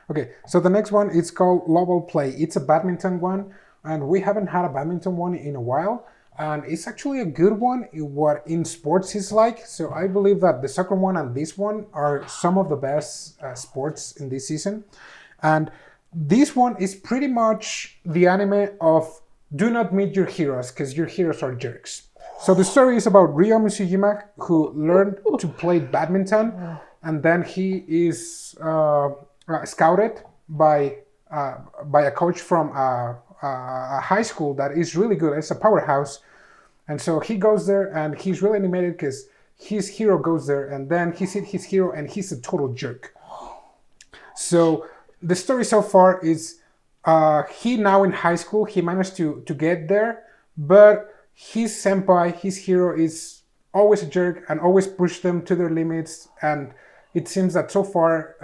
okay. So the next one is called Love Will Play. It's a badminton one, and we haven't had a badminton one in a while. And it's actually a good one, what in sports is like. So I believe that the soccer one and this one are some of the best sports in this season. And this one is pretty much the anime of do not meet your heroes, because your heroes are jerks. So the story is about Ryo Mishijima, who learned to play badminton, and then he is scouted by a coach from a high school that is really good. It's a powerhouse. And so he goes there, and he's really animated because his hero goes there, and then he sees his hero, and he's a total jerk. So the story so far is he now in high school, he managed to get there, but his senpai, his hero, is always a jerk and always push them to their limits. And it seems that so far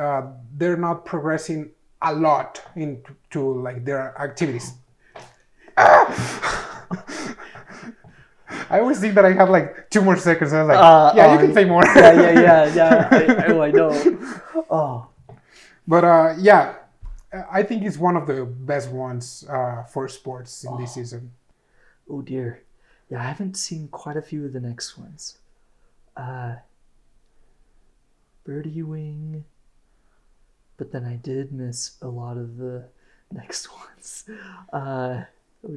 they're not progressing a lot into like their activities. I always think that I have like 2 more seconds. I was like, you can say more. Yeah. I know. Oh. But I think it's one of the best ones for sports in this season. Oh dear. Yeah, I haven't seen quite a few of the next ones. Birdie Wing. But then I did miss a lot of the next ones. Oh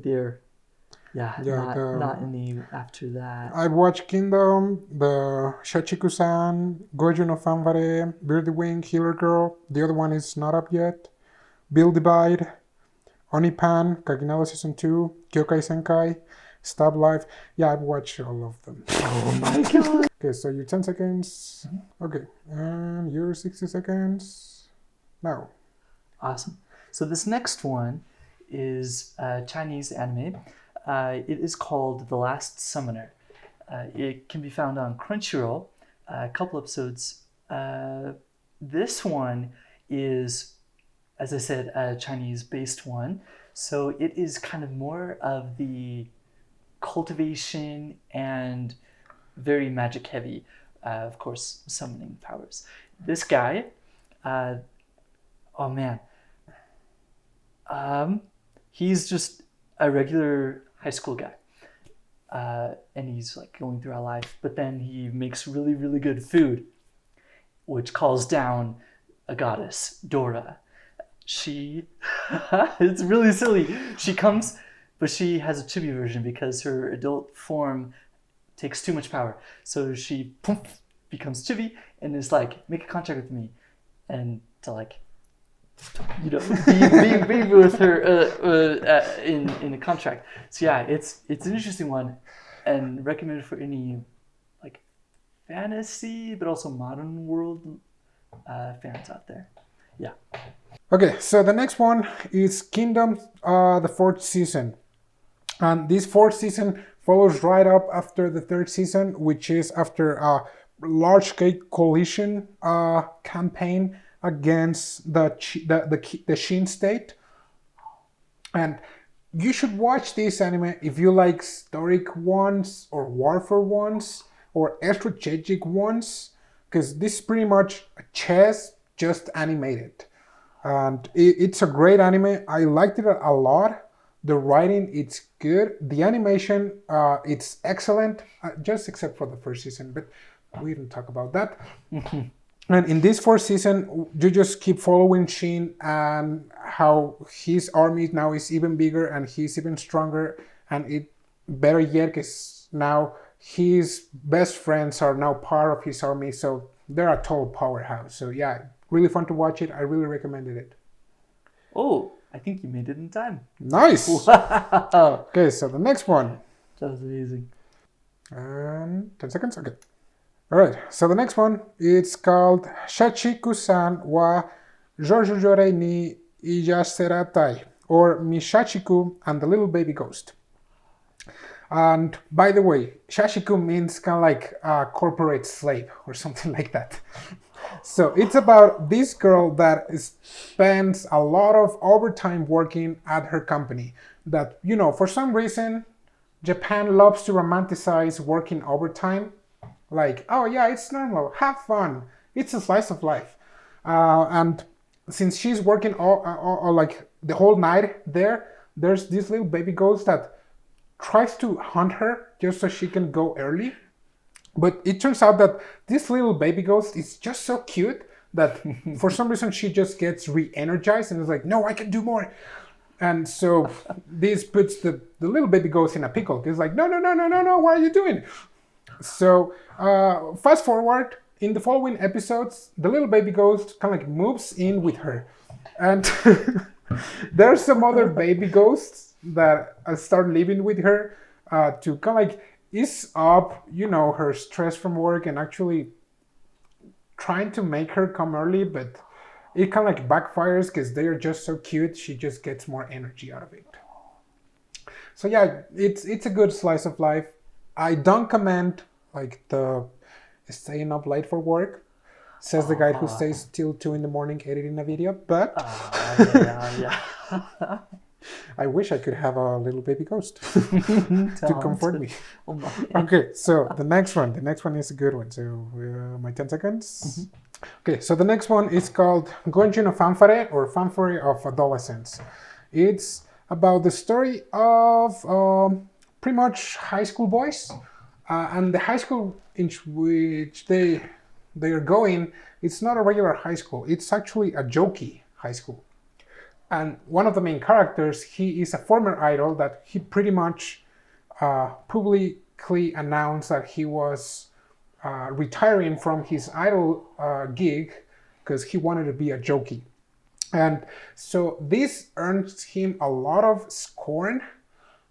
dear. Yeah, not any after that. I watched Kingdom, the Shachiku-san, Goju no Fanfare, Birdie Wing, Healer Girl. The other one is not up yet. Build Divide, Onipan, Kaginaba Season 2, Kyokai Senkai, Estab-Life. Yeah, I've watched all of them. Oh my god. Okay, so your 10 seconds. Okay, and your 60 seconds. Now. Awesome. So this next one is Chinese anime. It is called The Last Summoner. It can be found on Crunchyroll. a couple episodes. This one is, as I said, a Chinese-based one. So it is kind of more of the cultivation and very magic heavy. Of course, summoning powers. This guy, oh man, he's just a regular high school guy. And he's like going through our life, but then he makes really, really good food, which calls down a goddess, Dora. She, it's really silly. She comes, but she has a chibi version because her adult form takes too much power. So she poof, becomes chibi and is like, make a contract with me. And to like, you know, be with her in a contract. So yeah, it's an interesting one and recommended for any like fantasy, but also modern world fans out there. Yeah. Okay, so the next one is Kingdom, the fourth season. And this fourth season follows right up after the third season, which is after a large-scale coalition campaign against the Shin state. And you should watch this anime if you like historic ones or warfare ones or strategic ones, because this is pretty much a chess just animated. And it's a great anime. I liked it a lot. The writing, it's good. The animation, it's excellent, just except for the first season, but we didn't talk about that. And in this fourth season, you just keep following Shin and how his army now is even bigger and he's even stronger. And it better yet, because now his best friends are now part of his army, so they're a total powerhouse. So yeah, really fun to watch it. I really recommended it. Oh, I think you made it in time. Nice. Wow. Okay, so the next one. That was amazing. 10 seconds? Okay. All right, so the next one, it's called Shachiku-san wa Jojojore ni Iyaseratai, or Mishachiku and the Little Baby Ghost. And by the way, Shachiku means kind of like a corporate slave or something like that. So it's about this girl that spends a lot of overtime working at her company. That, you know, for some reason, Japan loves to romanticize working overtime. Like, oh yeah, it's normal, have fun, it's a slice of life. And since she's working all like the whole night there's this little baby ghost that tries to hunt her just so she can go early. But it turns out that this little baby ghost is just so cute that for some reason she just gets re-energized and is like, no, I can do more. And so this puts the little baby ghost in a pickle. It's like, no, what are you doing? So fast forward, in the following episodes, the little baby ghost kind of like moves in with her. And there's some other baby ghosts that start living with her to kind of like ease up, you know, her stress from work and actually trying to make her come early, but it kind of like backfires because they are just so cute. She just gets more energy out of it. So yeah, it's a good slice of life. I don't commend like the staying up late for work, says the guy who stays till 2 a.m. editing a video, but Yeah. I wish I could have a little baby ghost to comfort me. Oh my. Okay, so the next one is a good one. So my 10 seconds. Okay, so the next one is called Gonji no Fanfare, or Fanfare of Adolescence. It's about the story of pretty much high school boys, and the high school in which they are going, it's not a regular high school. It's actually a jokey high school. And one of the main characters, he is a former idol that he pretty much publicly announced that he was retiring from his idol gig because he wanted to be a jokey. And so this earns him a lot of scorn,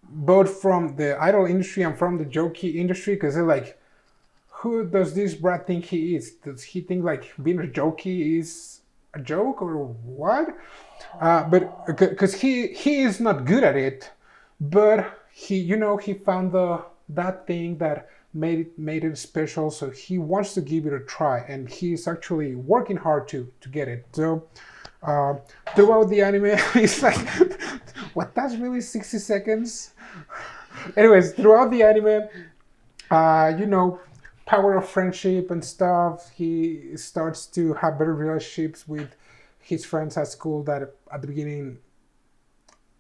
both from the idol industry and from the jokey industry, because they're like, who does this brat think he is? Does he think like being a jokey is a joke or what? But because he is not good at it, but he found that thing that made it special, so he wants to give it a try, and he's actually working hard to get it. So throughout the anime, it's like, what? That's really 60 seconds. Anyways, throughout the anime, power of friendship and stuff. He starts to have better relationships with his friends at school that at the beginning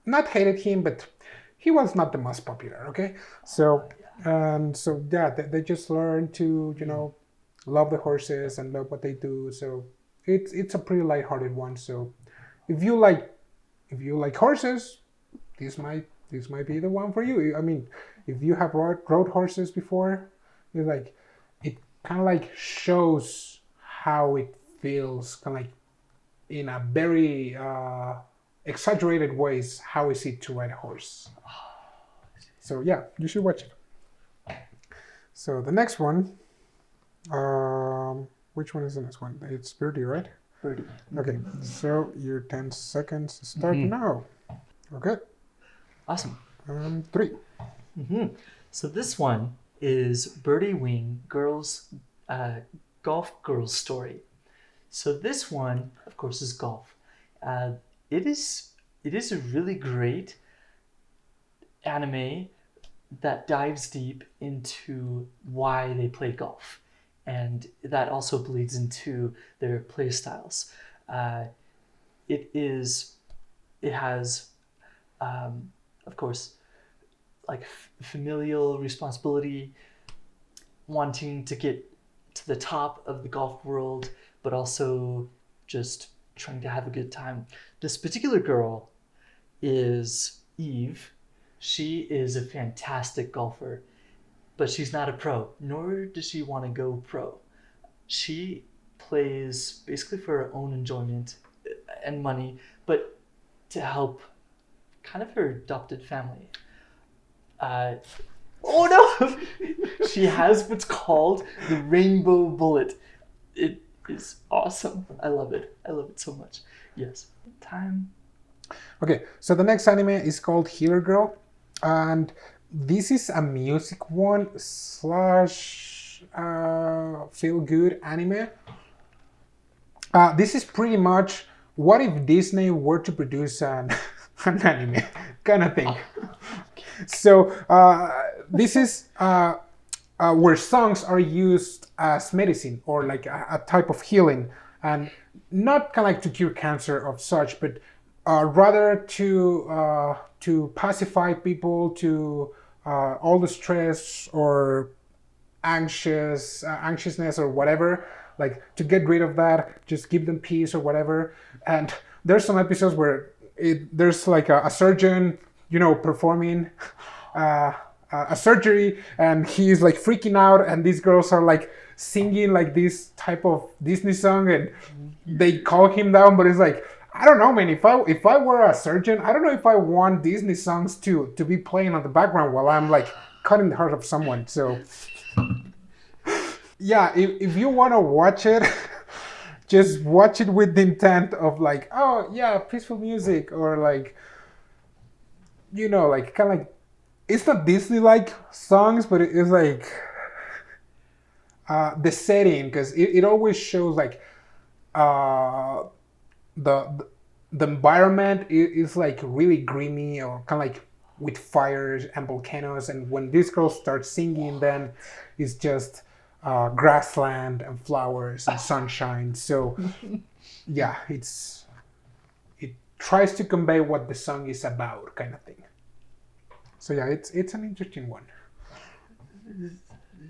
not hated him, but he was not the most popular. Okay, so they just learn to love the horses and love what they do. So it's a pretty lighthearted one. So if you like horses, this might be the one for you. I mean, if you have rode horses before, it's like it kind of like shows how it feels, kind of like in a very exaggerated ways. How is it to ride a horse? So yeah, you should watch it. So the next one, which one is the next one? It's Birdie, right? Birdie. Okay, so your 10 seconds start now. Okay. Awesome. 3. So this one is Birdie Wing Golf Girls Story. So this one, of course, is golf. It is a really great anime that dives deep into why they play golf, and that also bleeds into their play styles. It has, of course, like familial responsibility, wanting to get to the top of the golf world, but also just trying to have a good time. This particular girl is Eve. She is a fantastic golfer, but she's not a pro, nor does she want to go pro. She plays basically for her own enjoyment and money, but to help kind of her adopted family. Oh no! She has what's called the rainbow bullet. It is awesome. I love it. I love it so much. Yes. Time. Okay, so the next anime is called Healer Girl, and this is a music one / feel good anime. This is pretty much what if Disney were to produce an anime kind of thing. So this is where songs are used as medicine or like a type of healing, and not kind of like to cure cancer of such, but rather to pacify people, to all the stress or anxiousness or whatever, like to get rid of that, just give them peace or whatever. And there's some episodes where there's like a surgeon, performing a surgery, and he's like freaking out, and these girls are like singing like this type of Disney song, and they call him down, but it's like, I don't know, man. If I were a surgeon, I don't know if I want Disney songs to be playing on the background while I'm like cutting the heart of someone. So yeah, if you want to watch it, just watch it with the intent of like, oh yeah, peaceful music, or like, like kind of like, it's not Disney-like songs, but it's like the setting, because it always shows like the environment is like really grimy or kind of like with fires and volcanoes, and when this girl starts singing, then it's just grassland and flowers and sunshine. So yeah, it tries to convey what the song is about, kind of thing. So yeah, it's an interesting one.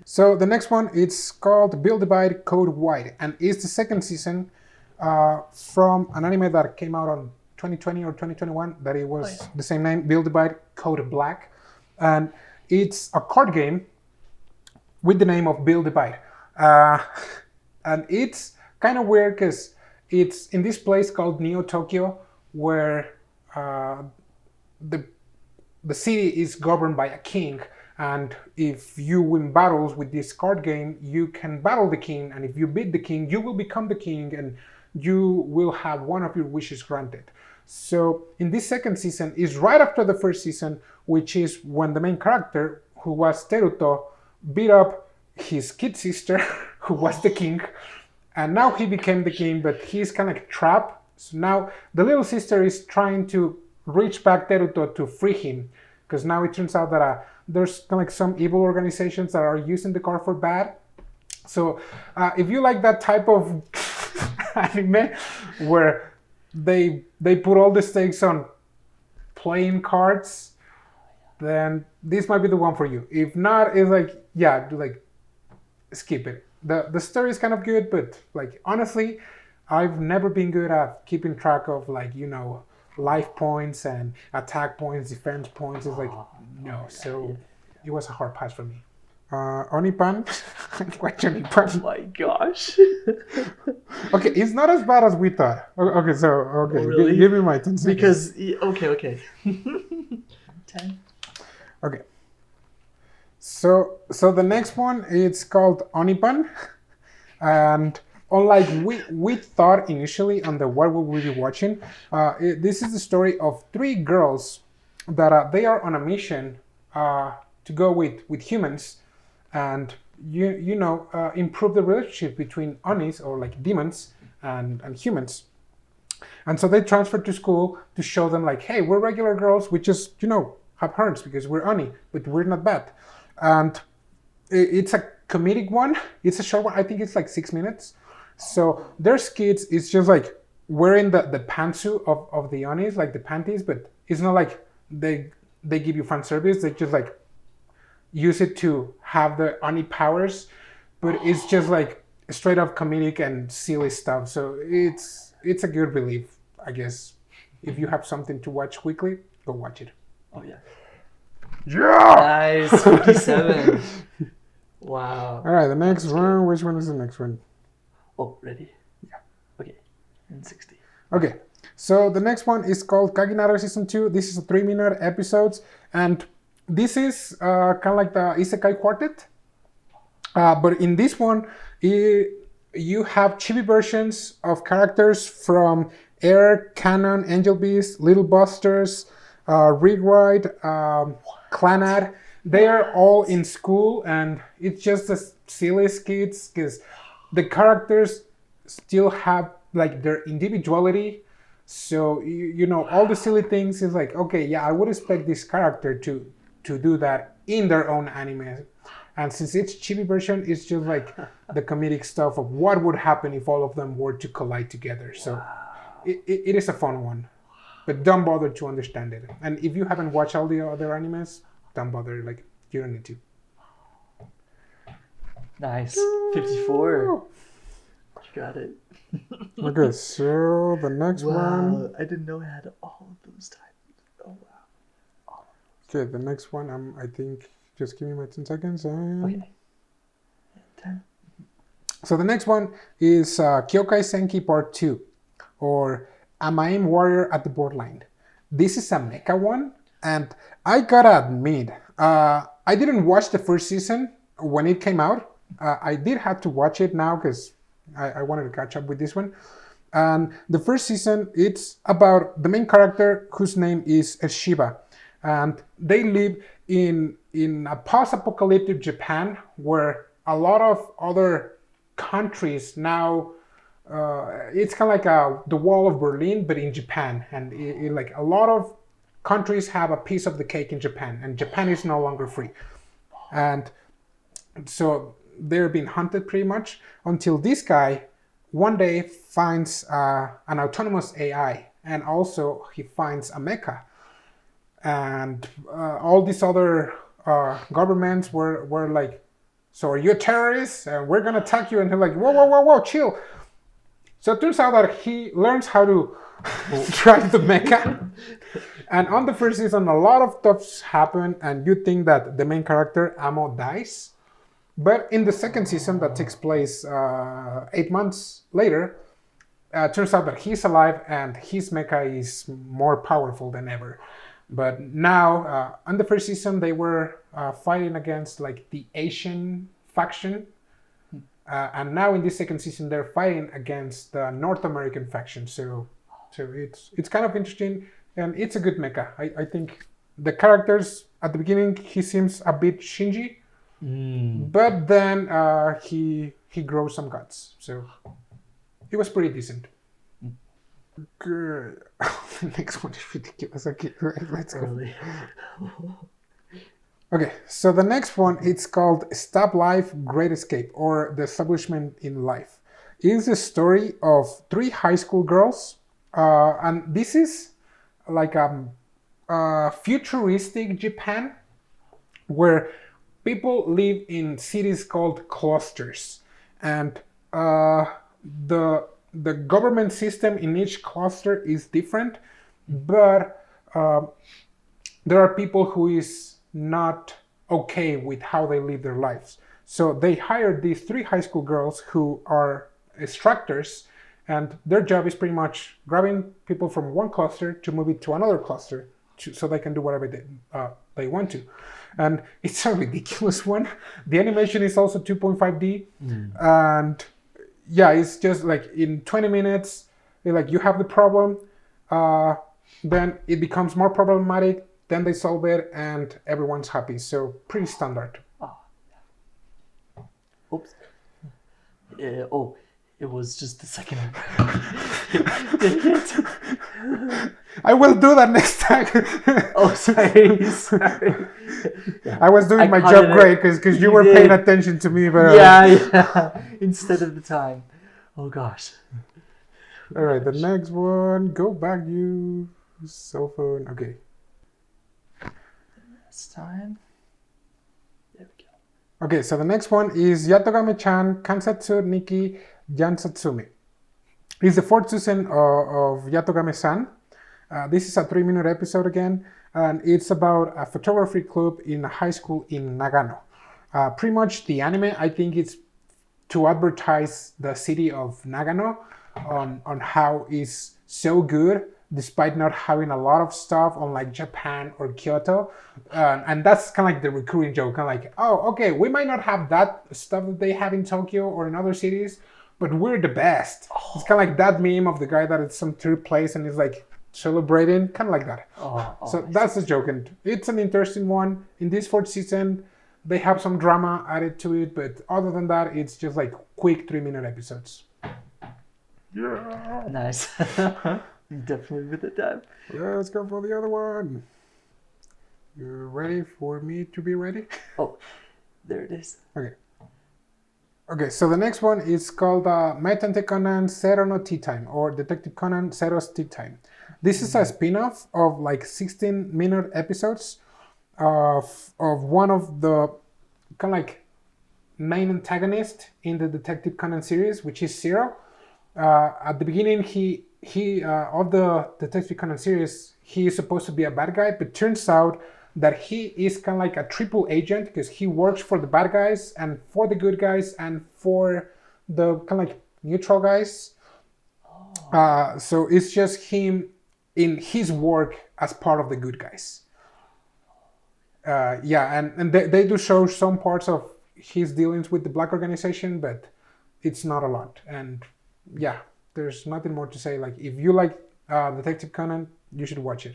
So the next one, it's called Build Divide Code White, and it's the second season from an anime that came out on 2020 or 2021, that it was the same name, Build Divide Code Black. And it's a card game with the name of Build Divide. And it's kind of weird because it's in this place called Neo Tokyo, where the city is governed by a king. And if you win battles with this card game, you can battle the king. And if you beat the king, you will become the king, and you will have one of your wishes granted. So in this second season is right after the first season, which is when the main character, who was Teruto, beat up his kid sister, who was the king, and now he became the king, but he's kind of like trapped. So now the little sister is trying to reach back Teruto to free him, because now it turns out that there's kind of like some evil organizations that are using the car for bad. So if you like that type of anime where they put all the stakes on playing cards, then this might be the one for you. If not, it's like, yeah, skip it. The story is kind of good, but like honestly, I've never been good at keeping track of life points and attack points, defense points. It's like no, so it was a hard pass for me. Onipan, watch Onipan. Oh my gosh. Okay, it's not as bad as we thought. Okay, really? Give me my 10 seconds. Because okay. 10. Okay. So the next one, it's called Onipan, and unlike we thought initially on the what will we be watching, this is the story of 3 girls that they are on a mission to go with humans and improve the relationship between Onis, or like demons, and humans. And so they transfer to school to show them like, hey, we're regular girls, we just have horns because we're Oni, but we're not bad. And it's a comedic one. It's a short one. I think it's like 6 minutes. So their skits is just like wearing the pantsuit of the Onis, like the panties, but it's not like they give you fan service. They just like use it to have the Oni powers, but it's just like straight up comedic and silly stuff. So it's a good relief, I guess. If you have something to watch weekly, go watch it. Oh yeah. Yeah! Nice, 57. Wow. All right, the next one. Which one is the next one? Oh, ready? Yeah. Okay, and 60. Okay, so the next one is called Kaginaro Season 2. This is a 3-minute episodes, and this is kind of like the Isekai Quartet. But in this one, you have chibi versions of characters from Air, Canon, Angel Beast, Little Busters, Rewrite, Clanad. They are all in school, and it's just the silly skits because the characters still have like their individuality. So all the silly things is like, okay, yeah, I would expect this character to do that in their own anime. And since it's chibi version, it's just like the comedic stuff of what would happen if all of them were to collide together. So it is a fun one, but don't bother to understand it. And if you haven't watched all the other animes, don't bother. Like, you don't need to. Nice. 54. You got it. Okay, so the next one. I didn't know I had all of those types. Oh wow. Okay, the next one. I think. Just give me my 10 seconds. And... Okay. 10. So the next one is Kyokai Senki Part 2, or Amaim Warrior at the Borderline. This is a mecha one, and I gotta admit, I didn't watch the first season when it came out. I did have to watch it now because I wanted to catch up with this one. And the first season, it's about the main character whose name is Shiba. And they live in a post-apocalyptic Japan where a lot of other countries now, it's kind of like the Wall of Berlin, but in Japan. And like a lot of countries have a piece of the cake in Japan, and Japan is no longer free. And so they're being hunted pretty much until this guy one day finds an autonomous AI, and also he finds a mecha. And all these other governments were like, so are you a terrorist? And we're gonna attack you. And he's like, whoa, chill. So it turns out that he learns how to drive the mecha. And on the first season, a lot of stuff happen, and you think that the main character, Amo, dies. But in the second season that takes place 8 months later, turns out that he's alive and his mecha is more powerful than ever. But now, on the first season, they were fighting against like the Asian faction. And now in this second season, they're fighting against the North American faction. So it's kind of interesting, and it's a good mecha. I think the characters at the beginning, he seems a bit Shinji, But then he grows some guts, so it was pretty decent. Good. The next one is ridiculous. Okay, let's go. Okay, so the next one, it's called Estab-Life Great Escape, or The Establishment in Life. It is a story of 3 high school girls, and this is like a futuristic Japan, where people live in cities called clusters, and the government system in each cluster is different, but there are people who is not okay with how they live their lives. So they hired these 3 high school girls who are instructors, and their job is pretty much grabbing people from one cluster to move it to another cluster so they can do whatever they want to. And it's a ridiculous one. The animation is also 2.5D, and yeah, it's just like in 20 minutes, like you have the problem, then it becomes more problematic, then they solve it, and everyone's happy. So pretty standard. Oops. It was just the second. I will do that next time. Sorry. I was doing my job great because you were paying attention to me. But yeah. Instead of the time. Oh gosh. All right, the next one. Go back, you cell phone. Okay. This time. There we go. Okay, so the next one is Yatogame-chan Kansatsu Nikki Jansatsume. It's the 4th season of Yatogame-san. This is a 3-minute episode again, and it's about a photography club in a high school in Nagano. Pretty much the anime, I think it's to advertise the city of Nagano on how it's so good despite not having a lot of stuff unlike Japan or Kyoto. And that's kind of like the recurring joke, kind of like, oh, okay, we might not have that stuff that they have in Tokyo or in other cities, but we're the best. It's kind of like that meme of the guy that is some 3rd place and is like celebrating, kind of like that. So that's the joke, and it's an interesting one. In this 4th season, they have some drama added to it, but other than that, it's just like quick 3-minute episodes. Yeah. Nice. Definitely with the time. Let's go for the other one. You ready for me to be ready? Oh, there it is. Okay, so the next one is called Maitante Conan Zero no Tea Time, or Detective Conan Zero's Tea Time. This is a spin-off of like 16-minute episodes of one of the kind of like main antagonist in the Detective Conan series, which is Zero. At the beginning, he of the Detective Conan series, he is supposed to be a bad guy, but turns out that he is kind of like a triple agent because he works for the bad guys and for the good guys and for the kind of like neutral guys. So it's just him in his work as part of the good guys. And they do show some parts of his dealings with the black organization, but it's not a lot. And yeah, there's nothing more to say. Like, if you like Detective Conan, you should watch it.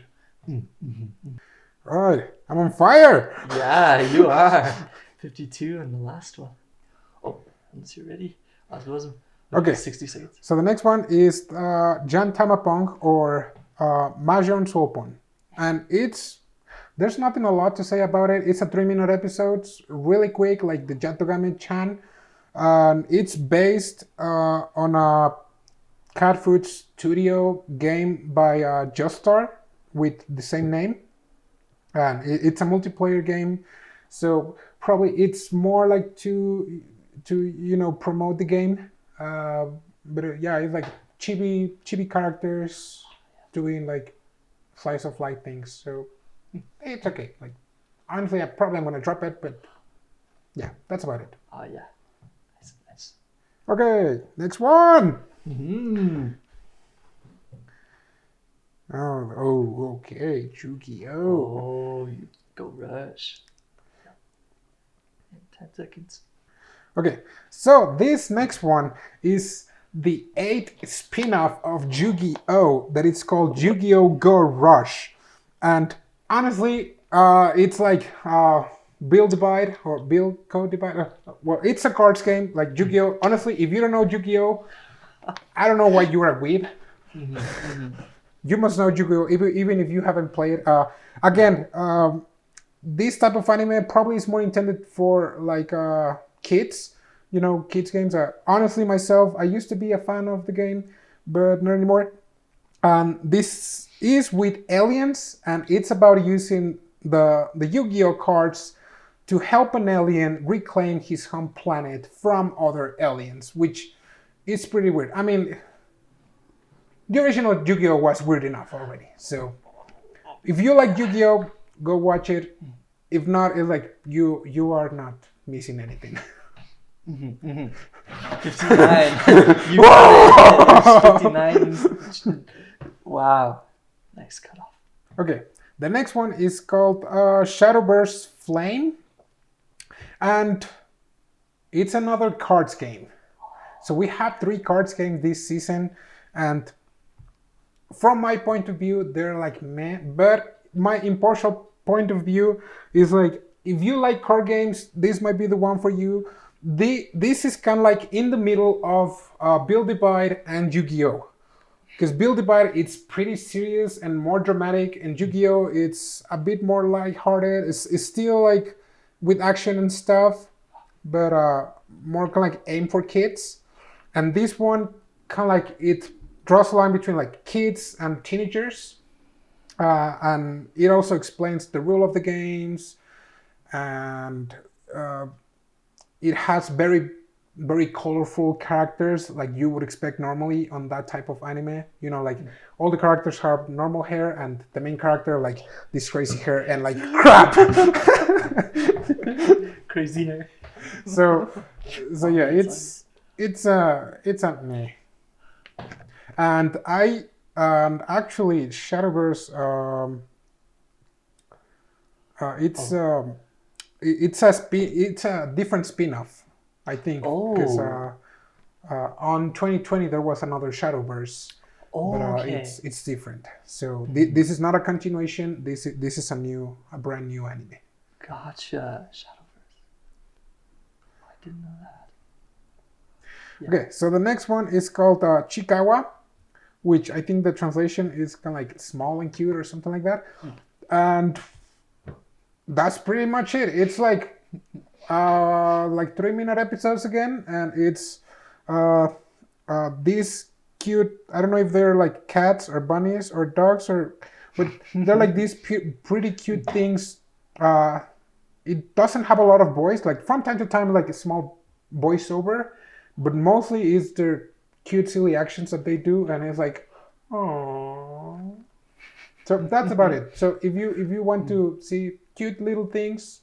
All right, I'm on fire. Yeah, you are. 52 and the last one. Oh, unless you're ready. Okay. 60 seconds. So the next one is Jantama Pong, or Mahjong Swapon. And there's nothing a lot to say about it. It's a 3-minute episode, really quick, like the Yatogame-chan. It's based on a cat food studio game by Joestar with the same name. And it's a multiplayer game, so probably it's more like to promote the game. But it's like chibi characters doing like slice of life things. So it's okay. Like, honestly, I'm probably gonna drop it, but yeah, that's about it. Oh yeah, nice. Okay, next one. Okay, Yu-Gi-Oh! Oh, you go rush. 10 seconds. Okay, so this next one is the 8th spin-off of Yu-Gi-Oh! That it's called Yu-Gi-Oh! Go Rush. And honestly, it's like Build Divide or Build Code Divide. Well, it's a cards game like Yu-Gi-Oh. Honestly, if you don't know Yu-Gi-Oh, I don't know why you're a weeb. You must know Yu-Gi-Oh, even if you haven't played. Again, this type of anime probably is more intended for like kids. You know, kids games. Honestly, myself, I used to be a fan of the game, but not anymore. This is with aliens, and it's about using the Yu-Gi-Oh cards to help an alien reclaim his home planet from other aliens, which is pretty weird. I mean, the original Yu-Gi-Oh was weird enough already. So, if you like Yu-Gi-Oh, go watch it. If not, it's like you are not missing anything. 59. You got it. 59. Wow. Nice cutoff. Okay. The next one is called Shadowverse Flame. And it's another cards game. So we have 3 cards games this season. And from my point of view, they're like meh. But my impartial point of view is like, if you like card games, this might be the one for you. This is kind of like in the middle of Build Divide and Yu-Gi-Oh! Because Build Divide, it's pretty serious and more dramatic, and Yu-Gi-Oh! It's a bit more lighthearted. It's still like with action and stuff, but more kind of like aimed for kids. And this one kind of like it draws a line between like kids and teenagers, and it also explains the rule of the games, and it has very, very colorful characters like you would expect normally on that type of anime. You know, like all the characters have normal hair, and the main character like this crazy hair and like crap. Crazy hair. So yeah, it's a meh. And actually Shadowverse it's a different spin-off, I think, because on 2020 there was another Shadowverse, but okay. it's different. So this is not a continuation. This is a brand new anime. Gotcha. Shadowverse. I didn't know that. Yeah. Okay, so the next one is called Chikawa, which I think the translation is kind of like small and cute or something like that, and that's pretty much it. It's like 3-minute episodes again, and it's these cute. I don't know if they're like cats or bunnies or dogs but they're like these pretty cute things. It doesn't have a lot of voice. Like from time to time, like a small voiceover, but mostly it's their cute, silly actions that they do, and it's like, oh. So that's about it. So if you want to see cute little things,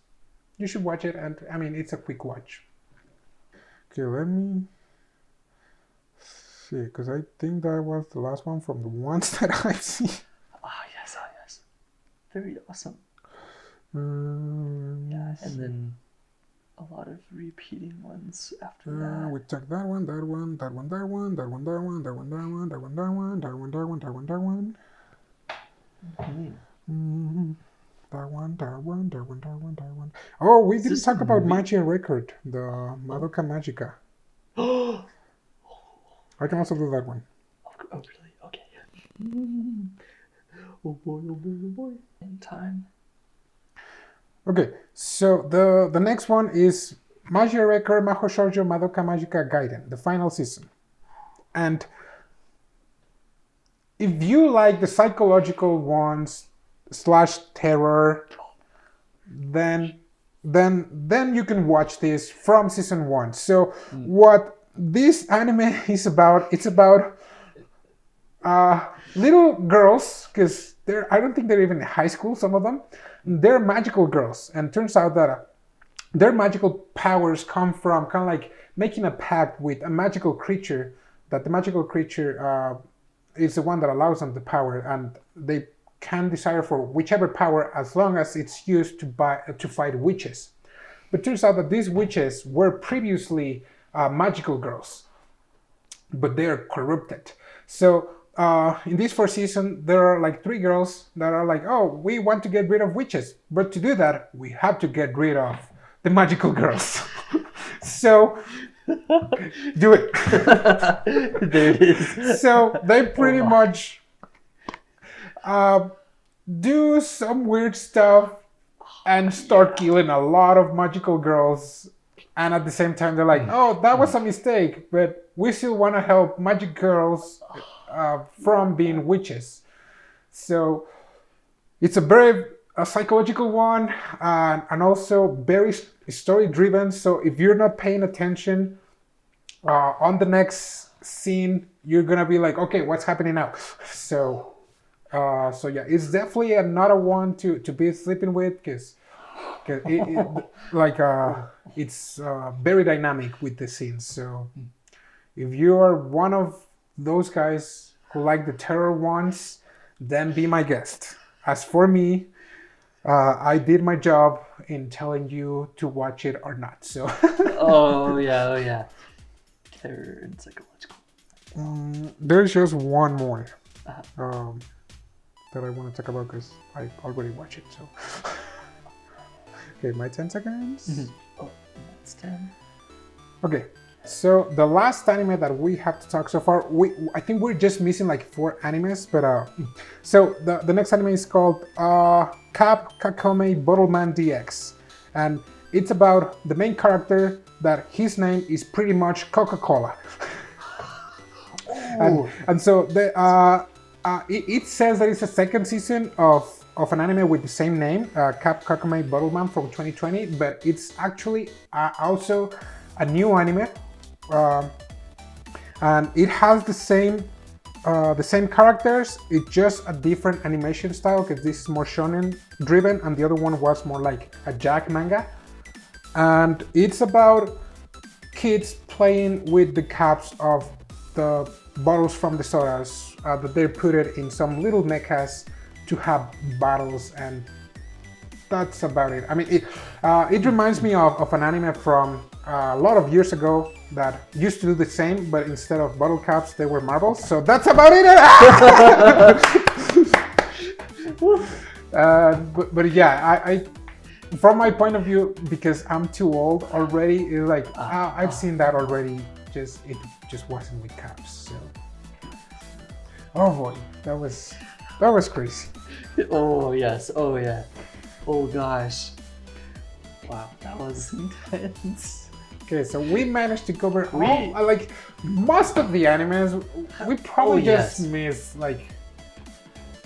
you should watch it. And I mean, it's a quick watch. Okay, let me see, because I think that was the last one from the ones that I've seen. Yes. Very awesome. Yeah, and then a lot of repeating ones after that. We took that one. Oh, we didn't talk about Magic Record, the Madoka Magica. I can also do that one. Oh, really? Okay. Oh boy. In time. Okay, so the next one is Magic Record Maho Shoujo Madoka Magica Gaiden, the final season. And if you like the psychological ones / terror, then you can watch this from season 1. So what this anime is about, it's about little girls, because I don't think they're even in high school, some of them. They're magical girls, and turns out that their magical powers come from kind of like making a pact with a magical creature, that the magical creature is the one that allows them the power, and they can desire for whichever power as long as it's used to fight witches. But turns out that these witches were previously magical girls, but they're corrupted. So in this first season, there are like 3 girls that are like, oh, we want to get rid of witches, but to do that, we have to get rid of the magical girls. So, do it. There it is. So they pretty much do some weird stuff and start killing a lot of magical girls. And at the same time, they're like, oh, that was a mistake, but we still want to help magic girls from being witches. So it's a very psychological one and also very story-driven. So if you're not paying attention on the next scene, you're going to be like, okay, what's happening now? So yeah, it's definitely another one to be sleeping with because it's very dynamic with the scenes. So if you are one of those guys who like the terror ones, then be my guest. As for me, I did my job in telling you to watch it or not. So oh yeah. Terror and psychological. There's just one more that I want to talk about because I already watched it. So. Okay, my 10 seconds. Mm-hmm. Oh, that's 10. Okay, so the last anime that we have to talk so far, I think we're just missing like 4 animes, but so the next anime is called Kakome Bottleman DX, and it's about the main character that his name is pretty much Coca-Cola. and so it says that it's a second season of an anime with the same name, Kakome Bottleman from 2020, but it's actually also a new anime, and it has the same characters. It's just a different animation style because this is more shonen driven, and the other one was more like a Jack manga, and it's about kids playing with the caps of the bottles from the sodas that they put it in some little mechas to have battles, and that's about it. I mean, it reminds me of an anime from a lot of years ago that used to do the same, but instead of bottle caps, they were marbles. So that's about it. But yeah, I from my point of view, because I'm too old already, it's like I've seen that already. It just wasn't with caps. So, oh boy, that was crazy. Oh yes, oh yeah. Oh gosh. Wow, that was intense. Okay, so we managed to cover like most of the animes. We probably just missed like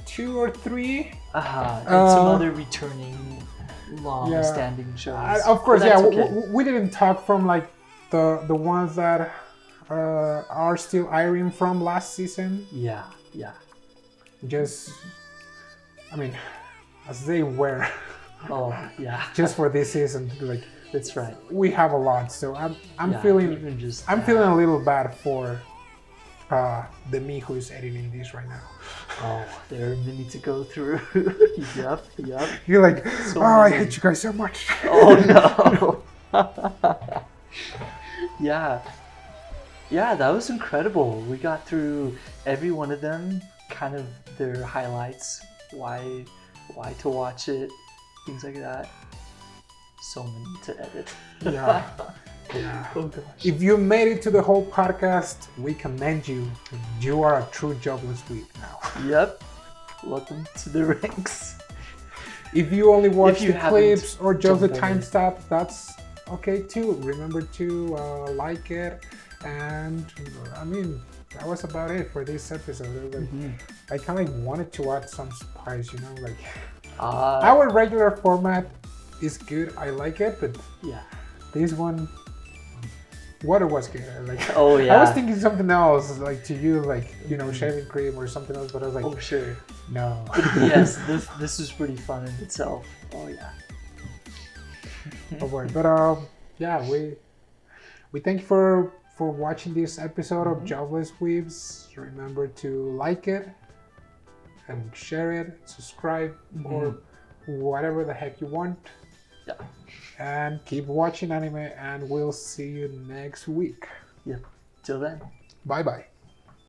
2 or 3. And some other returning long-standing shows. Of course, okay. we didn't talk from like the ones that are still airing from last season. Yeah. Just, I mean, as they were. Oh yeah. Just for this season, like that's right. We have a lot, so I'm feeling a little bad for the me who is editing this right now. Oh, there are many to go through. Yep. You're like, I hate you guys so much. Oh no. Yeah, that was incredible. We got through every one of them, kind of their highlights, why to watch it, things like that. So many to edit. Yeah. Oh gosh. If you made it to the whole podcast, we commend you. You are a true jobless weeb now. Yep. Welcome to the ranks. If you only watch the clips or just the timestamp, that's okay too. Remember to like it, and I mean that was about it for this episode. I kind of wanted to add some spice, like our regular format is good. I like it, but this one, water was good. Oh yeah. I was thinking something else, like to you, like shaving cream or something else, but I was like, oh sure, no. Yes, this was pretty fun in itself. Oh yeah. Oh boy, but we thank you for watching this episode of Jobless Weebs. Remember to like it and share it, subscribe, or whatever the heck you want. Yeah. And keep watching anime, and we'll see you next week. Yep. Till then. Bye bye.